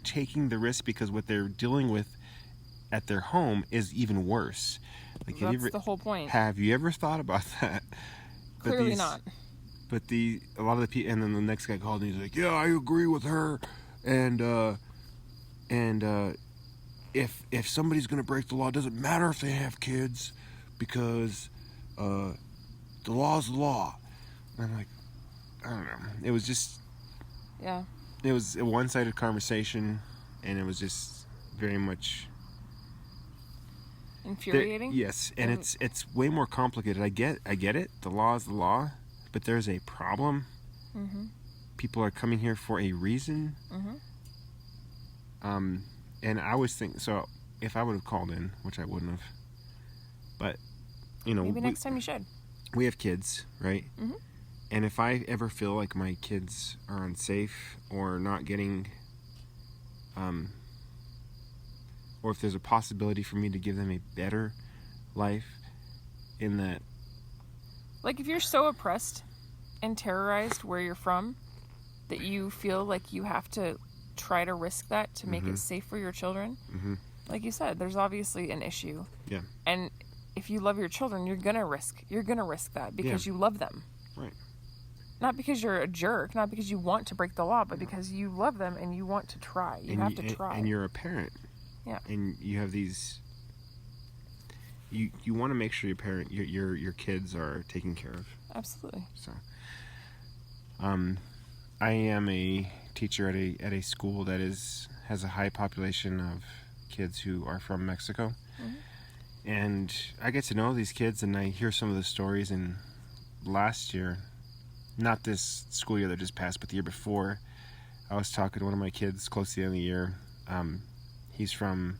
taking the risk because what they're dealing with at their home is even worse. Like, that's the whole point. Have you ever thought about that? Clearly not. But a lot of the people, and then the next guy called and he's like, yeah, I agree with her, and if somebody's gonna break the law, it doesn't matter if they have kids, because the law's the law. And I'm like, I don't know. It was just, yeah. It was a one-sided conversation, and it was just very much infuriating. Yes, and it's way more complicated. I get it. The law is the law, but there's a problem. Mm-hmm. People are coming here for a reason. Mm-hmm. And I always think, so if I would have called in, which I wouldn't have, but maybe next time you should. We have kids, right? Mm-hmm. And if I ever feel like my kids are unsafe or not getting, or if there's a possibility for me to give them a better life, in that, like, if you're so oppressed and terrorized where you're from that you feel like you have to try to risk that to make it safe for your children, like you said, there's obviously an issue. Yeah. And if you love your children, you're gonna risk that because you love them. Right. Not because you're a jerk, not because you want to break the law, but because you love them and you want to try. You have to try. And you're a parent. Yeah. And you have these. You want to make sure your kids are taken care of. Absolutely. So, I am a teacher at a school that has a high population of kids who are from Mexico, and I get to know these kids, and I hear some of the stories. And last year, not this school year that just passed, but the year before, I was talking to one of my kids close to the end of the year. He's from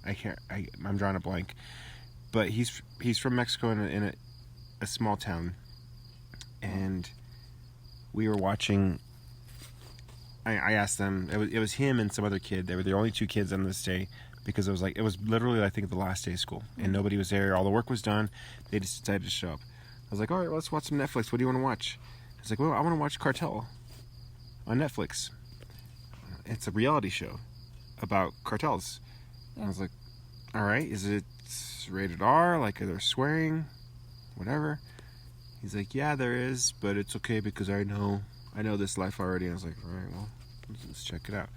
I'm drawing a blank, but he's from Mexico in a small town, and we were watching. I asked them. It was him and some other kid. They were the only two kids on this day, because it was literally, I think, the last day of school, and nobody was there. All the work was done. They just decided to show up. I was like, all right, well, let's watch some Netflix. What do you want to watch? He's like, well, I want to watch Cartel on Netflix. It's a reality show about cartels. Yeah. I was like, all right, is it rated R? Like, are there swearing? Whatever. He's like, yeah, there is, but it's okay because I know this life already. And I was like, all right, well, let's check it out.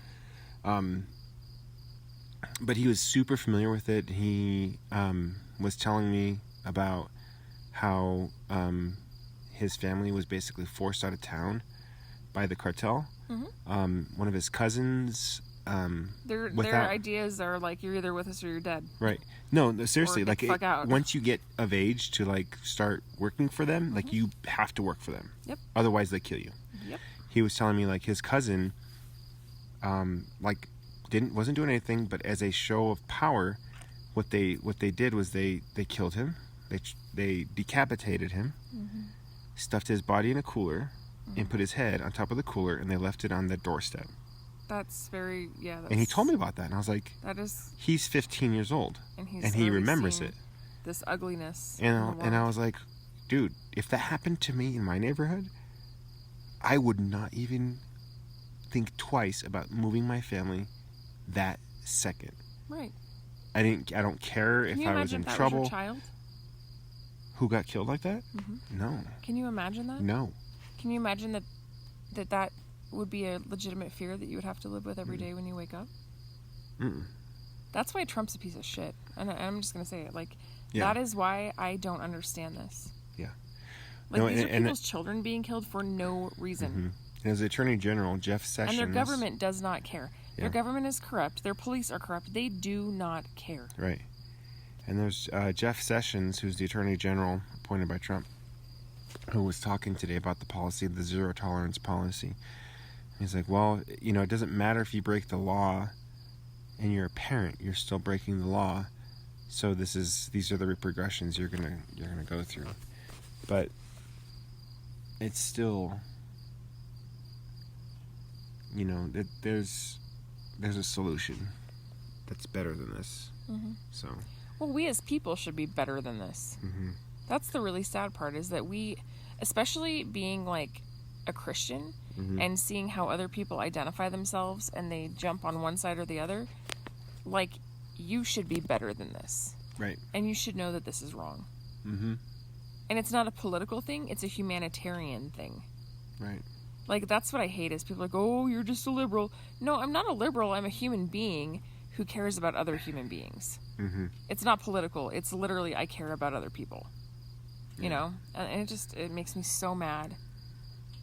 But he was super familiar with it. He was telling me about how his family was basically forced out of town by the cartel. One of his cousins Their ideas are like, you're either with us or you're dead. Right. No, seriously, like once you get of age to like start working for them, like you have to work for them. Yep. Otherwise they kill you. Yep. He was telling me like his cousin like wasn't doing anything, but as a show of power, what they did was they killed him. They decapitated him. Stuffed his body in a cooler and put his head on top of the cooler, and they left it on the doorstep. That's very, yeah. And he told me about that, and I was like, he's 15 years old, and he remembers it. This ugliness. And I was like, dude, if that happened to me in my neighborhood, I would not even think twice about moving my family that second. Right. I don't care if I was in trouble. Was your child? Who got killed like that? No. Can you imagine that? No. Can you imagine that would be a legitimate fear that you would have to live with every day when you wake up? That's why Trump's a piece of shit. And I'm just going to say it. Like, that is why I don't understand this. Yeah. Like, these are people's children being killed for no reason. As Attorney General, Jeff Sessions... And their government does not care. Yeah. Their government is corrupt. Their police are corrupt. They do not care. Right. And there's Jeff Sessions, who's the Attorney General appointed by Trump, who was talking today about the policy, the zero tolerance policy. He's like, well, it doesn't matter if you break the law and you're a parent, you're still breaking the law. So these are the repercussions you're gonna go through. But it's still, there's a solution that's better than this. So. Well, we as people should be better than this. That's the really sad part, is that we, especially being like a Christian and seeing how other people identify themselves and they jump on one side or the other, like, you should be better than this. Right. And you should know that this is wrong. And it's not a political thing, it's a humanitarian thing. Right. Like, that's what I hate, is people are like, oh, you're just a liberal. No, I'm not a liberal. I'm a human being who cares about other human beings. It's not political. It's literally, I care about other people. And it makes me so mad.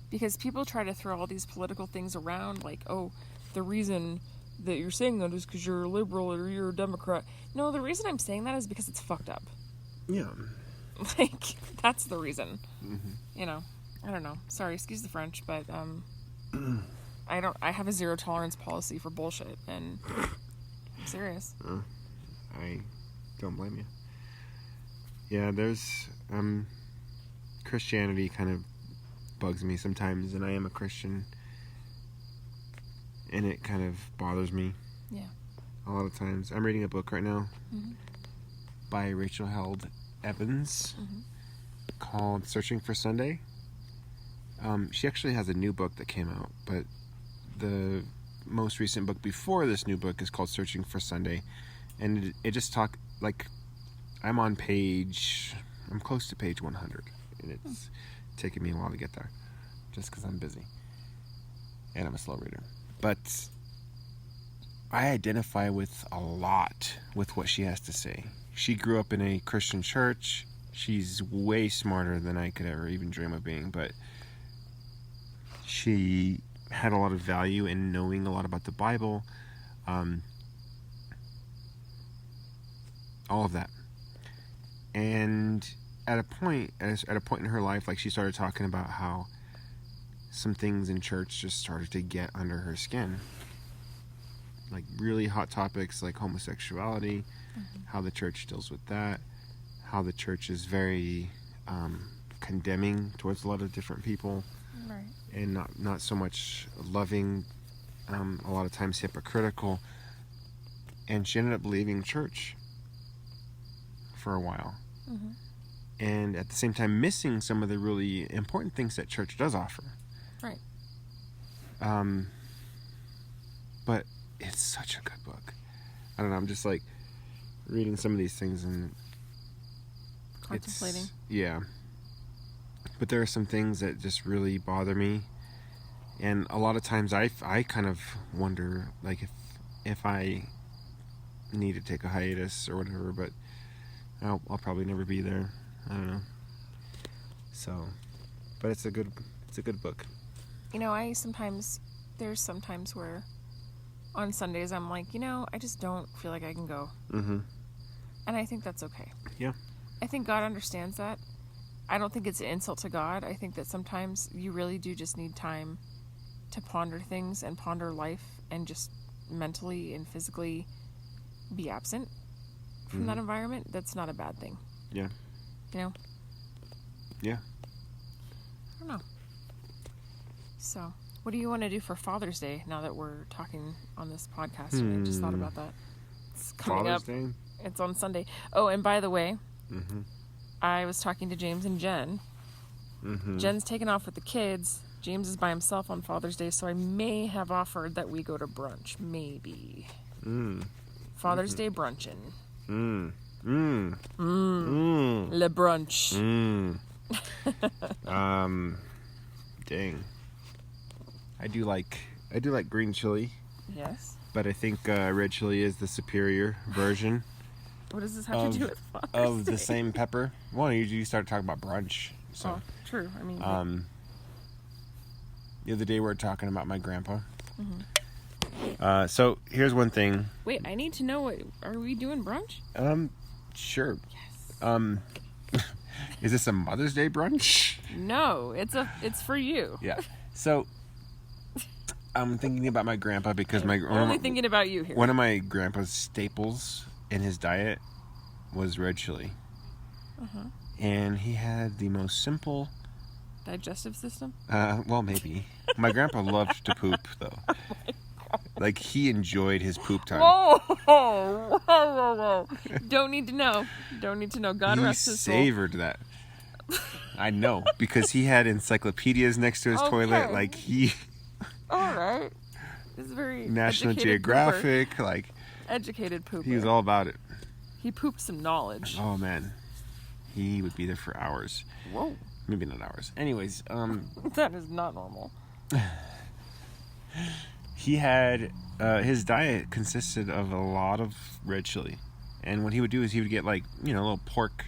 Because people try to throw all these political things around, like, oh, the reason that you're saying that is because you're a liberal or you're a Democrat. No, the reason I'm saying that is because it's fucked up. Yeah. Like, that's the reason. I don't know. Sorry, excuse the French, but I have a zero tolerance policy for bullshit, and I'm serious. I don't blame you. Yeah, there's Christianity kind of bugs me sometimes, and I am a Christian, and it kind of bothers me. Yeah. A lot of times. I'm reading a book right now by Rachel Held Evans called Searching for Sunday. She actually has a new book that came out, but the most recent book before this new book is called Searching for Sunday, and it just I'm close to page 100, and it's taken me a while to get there, just because I'm busy, and I'm a slow reader, but I identify with a lot with what she has to say. She grew up in a Christian church. She's way smarter than I could ever even dream of being, but she had a lot of value in knowing a lot about the Bible, all of that. And at a point in her life, like, she started talking about how some things in church just started to get under her skin, like really hot topics like homosexuality, how the church deals with that, how the church is very condemning towards a lot of different people. Right. And not so much loving, a lot of times hypocritical. And she ended up leaving church for a while. And at the same time missing some of the really important things that church does offer. Right. But it's such a good book. I don't know, I'm just like reading some of these things and contemplating. Yeah. But there are some things that just really bother me, and a lot of times I kind of wonder, like, if I need to take a hiatus or whatever, but I'll probably never be there. I don't know. So, but it's a good book. There's sometimes where on Sundays I'm like, I just don't feel like I can go. Mm-hmm. And I think that's okay. Yeah. I think God understands that. I don't think it's an insult to God. I think that sometimes you really do just need time to ponder things and ponder life and just mentally and physically be absent from that environment. That's not a bad thing. Yeah. Yeah. I don't know. So, what do you want to do for Father's Day now that we're talking on this podcast? I just thought about that. It's coming Father's up. Day? It's on Sunday. Oh, and by the way, I was talking to James and Jen. Jen's taken off with the kids. James is by himself on Father's Day, so I may have offered that we go to brunch. Maybe. Father's Day brunching. Le brunch. Dang. I do like green chili. Yes. But I think red chili is the superior version. What does this have to do with Father's of Day? the same pepper? Well, you started talking about brunch. So, true. I mean, the other day we were talking about my grandpa. So here's one thing. Wait, I need to know. Are we doing brunch? Sure. Yes. Is this a Mother's Day brunch? No, it's for you. Yeah. So I'm thinking about my grandpa because thinking about you here. One of my grandpa's staples in his diet was red chili. And he had the most simple digestive system? Well, maybe. My grandpa loved to poop, though. Like, he enjoyed his poop time. Whoa. Don't need to know. God rest his soul. He savored that. I know, because he had encyclopedias next to his toilet. Like, he... All right. This is very National Geographic, pooper. like... Educated pooper. He was all about it. He pooped some knowledge. Oh, man. He would be there for hours. Whoa. Maybe not hours. Anyways, that is not normal. He had... his diet consisted of a lot of red chili. And what he would do is he would get, like, little pork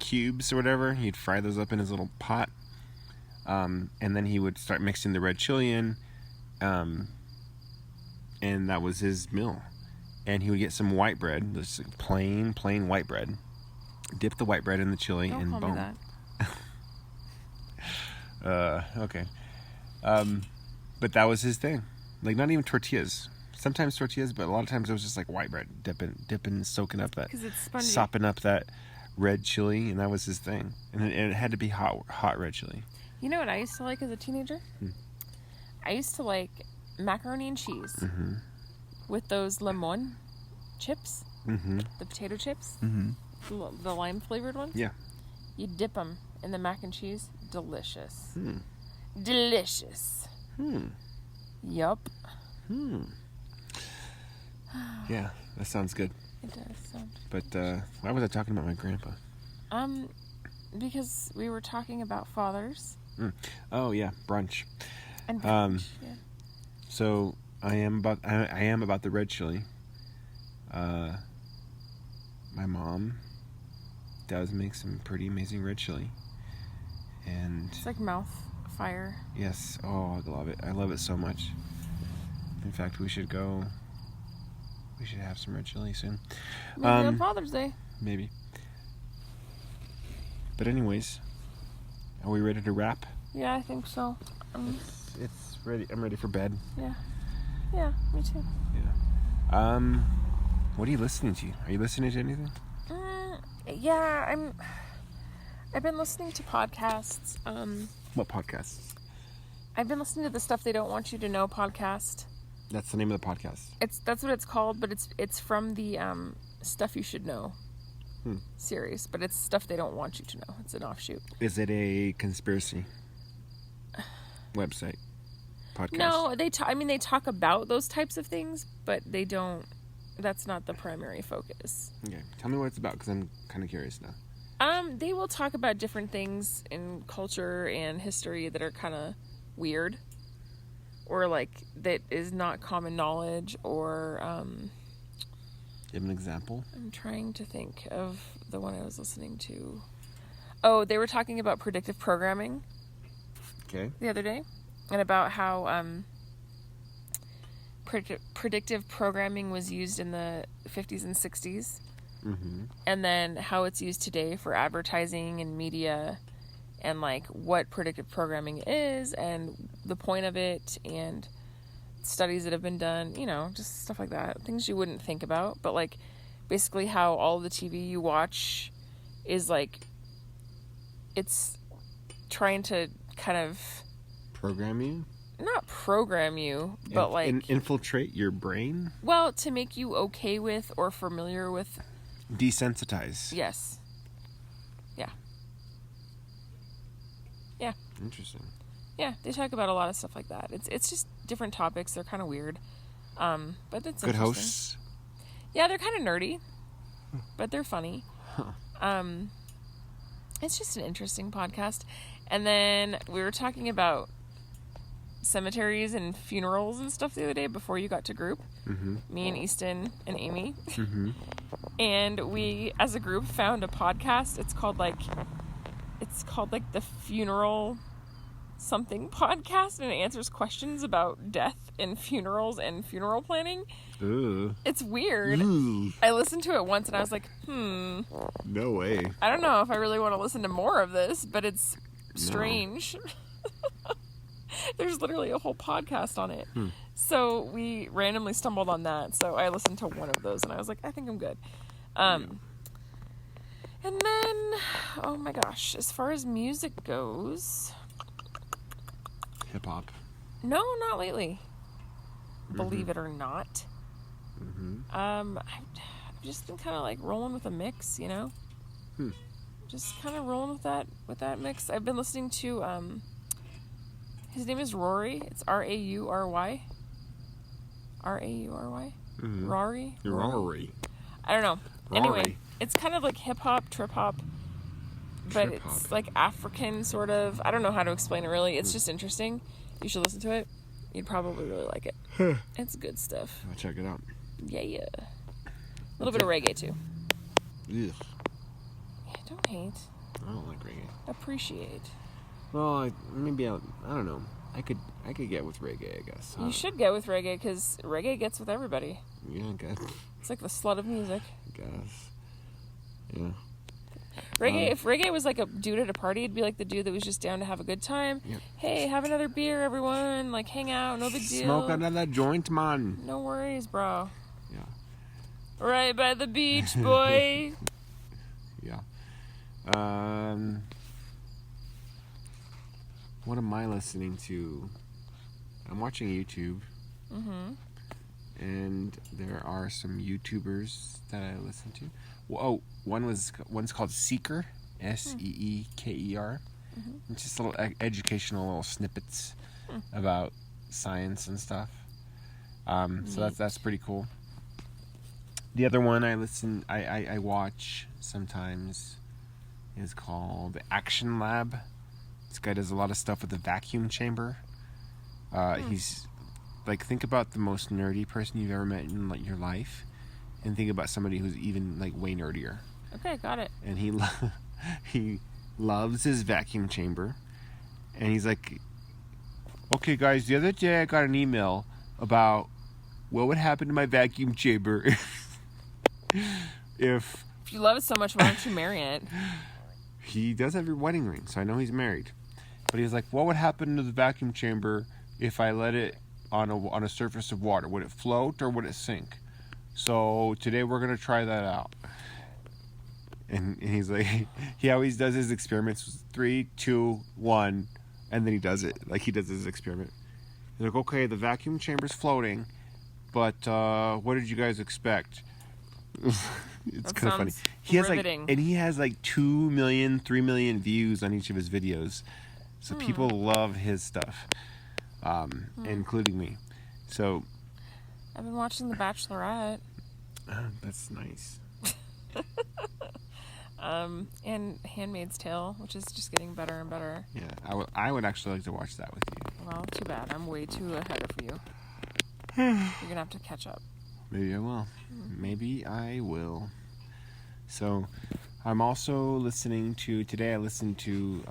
cubes or whatever. He'd fry those up in his little pot. And then he would start mixing the red chili in. And that was his meal. And he would get some white bread, just plain white bread. Dip the white bread in the chili. Don't and call boom. me that. Okay. But that was his thing. Like, not even tortillas. Sometimes tortillas, but a lot of times it was just like white bread, dipping, soaking up that, sopping up that red chili, and that was his thing. And it had to be hot red chili. You know what I used to like as a teenager? I used to like macaroni and cheese with those lemon chips, the potato chips, the lime flavored ones. Yeah. You dip them in the mac and cheese. Delicious. Delicious. Yup. Yeah, that sounds good. It does sound. But why was I talking about my grandpa? Because we were talking about fathers. Oh yeah, brunch. And brunch, yeah. So I am about the red chili. My mom does make some pretty amazing red chili, and it's like mouth fire. Yes. Oh, I love it. I love it so much. In fact, we should go. We should have some red chili soon. Maybe on Father's Day. Maybe. But anyways, are we ready to wrap? Yeah, I think so. It's ready. I'm ready for bed. Yeah. Yeah, me too. Yeah. What are you listening to? Are you listening to anything? Yeah, I've been listening to podcasts. What podcasts? I've been listening to the Stuff They Don't Want You to Know podcast. That's the name of the podcast. That's what it's called, but it's from the Stuff You Should Know series, but it's Stuff They Don't Want You to Know. It's an offshoot. Is it a conspiracy website podcast? No, they talk about those types of things, but they don't. That's not the primary focus. Okay, tell me what it's about, because I'm kind of curious now. They will talk about different things in culture and history that are kind of weird, or like that is not common knowledge, or Give an example. I'm trying to think of the one I was listening to. Oh, they were talking about predictive programming. Okay. The other day, and about how predictive programming was used in the 50s and 60s. Mm-hmm. And then how it's used today for advertising and media, and like what predictive programming is and the point of it, and studies that have been done, you know, just stuff like that. Things you wouldn't think about, but like basically how all the TV you watch is like, it's trying to kind of program you? Not program you, but like infiltrate your brain? Well, to make you okay with or familiar with. Desensitize. Yes. Yeah. Yeah. Interesting. Yeah, they talk about a lot of stuff like that. It's just different topics. They're kind of weird, but it's good hosts. Yeah, they're kind of nerdy, but they're funny. Huh. It's just an interesting podcast. And then we were talking about cemeteries and funerals and stuff the other day before you got to group. Mm-hmm. Me and Easton and Amy. Mm-hmm. And we, as a group, found a podcast. It's called like the Funeral Something Podcast, and it answers questions about death and funerals and funeral planning. Ooh. It's weird. Ooh. I listened to it once and I was like, No way. I don't know if I really want to listen to more of this, but it's strange. No. There's literally a whole podcast on it. So we randomly stumbled on that. So I listened to one of those and I was like, I think I'm good. And then, oh my gosh, as far as music goes... Hip-hop. No, not lately. Believe it or not. I've just been kind of like rolling with a mix, you know? Just kind of rolling with that mix. I've been listening to, his name is Rory. It's R-A-U-R-Y. R-A-U-R-Y? Rory? Rory. I don't know. Rory. Anyway, it's kind of like hip-hop, trip-hop. But it's like African sort of. I don't know how to explain it really. It's just interesting. You should listen to it. You'd probably really like it. It's good stuff. I'll check it out. Yeah. A little bit of reggae too. Ugh. Yeah, don't hate. I don't like reggae. Appreciate. Well, I don't know. I could get with reggae, I guess. You should get with reggae because reggae gets with everybody. Yeah, I guess. It's like the slut of music. I guess. Yeah. Reggae, if reggae was like a dude at a party, it'd be like the dude that was just down to have a good time. Yep. Hey, have another beer, everyone. Like, hang out, no big deal. Smoke another joint, man. No worries, bro. Yeah. Right by the beach, boy. Yeah. What am I listening to? I'm watching YouTube. And there are some YouTubers that I listen to. Oh, one's called Seeker, Seeker. It's just little educational little snippets about science and stuff. So that's pretty cool. The other one I watch sometimes is called Action Lab. This guy does a lot of stuff with the vacuum chamber. He's like, think about the most nerdy person you've ever met in like your life, and think about somebody who's even like way nerdier. Okay, got it. And he loves his vacuum chamber, and he's like, okay guys, the other day I got an email about what would happen to my vacuum chamber if you love it so much, why don't you marry it? He does have your wedding ring, so I know he's married. But he's like, what would happen to the vacuum chamber if I let it on a surface of water? Would it float or would it sink? So today we're going to try that out. And he's like, he always does his experiments 3, 2, 1, and then he does it. Like, he does his experiment. He's like, okay, the vacuum chamber's floating, but what did you guys expect? It's kind of funny. He has like 2 million, 3 million views on each of his videos. So people love his stuff, including me. So I've been watching The Bachelorette. That's nice. And Handmaid's Tale, which is just getting better and better. Yeah, I would actually like to watch that with you. Well, too bad. I'm way too ahead of you. You're going to have to catch up. Maybe I will. Maybe I will. So, I'm also listening to... Today I listened to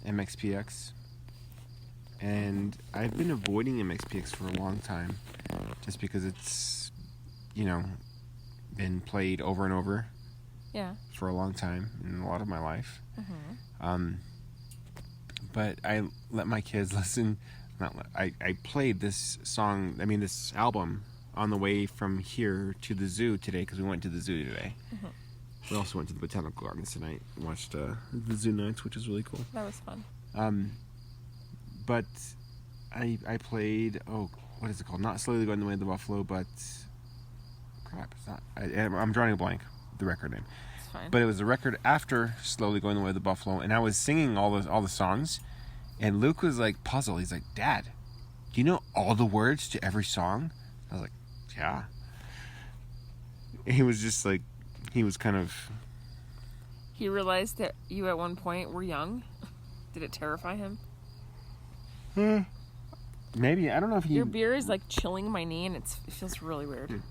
MXPX. And I've been avoiding MXPX for a long time, just because it's, been played over and over. Yeah. For a long time in a lot of my life. Mm-hmm. But I let my kids listen. I played this song. I mean, this album on the way from here to the zoo today, because we went to the zoo today. Mm-hmm. We also went to the botanical gardens tonight and watched the zoo nights, which was really cool. That was fun. But I played, what is it called? Not Slowly Going the Way of the Buffalo, but crap, it's not. I'm drawing a blank. The record name. It's fine. But it was the record after Slowly Going the Way of the Buffalo, and I was singing all the songs, and Luke was like puzzled. He's like, "Dad, do you know all the words to every song?" I was like, "Yeah." And he was just like, he was kind of. He realized that you at one point were young. Did it terrify him? Maybe, I don't know if he. Your beer is like chilling my knee, and it feels really weird.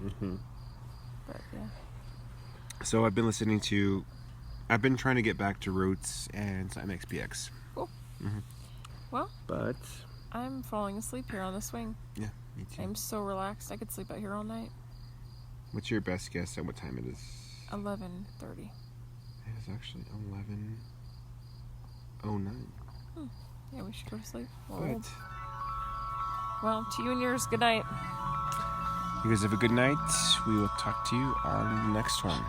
Mm-hmm. But yeah. So I've been trying to get back to Roots and some MXPX. Cool. Mm-hmm. Well, but I'm falling asleep here on the swing. Yeah, me too. I'm so relaxed. I could sleep out here all night. What's your best guess at what time it is? 11:30. It is actually 11:09. Yeah, we should go to sleep. But, well, to you and yours, good night. You guys have a good night. We will talk to you on the next one.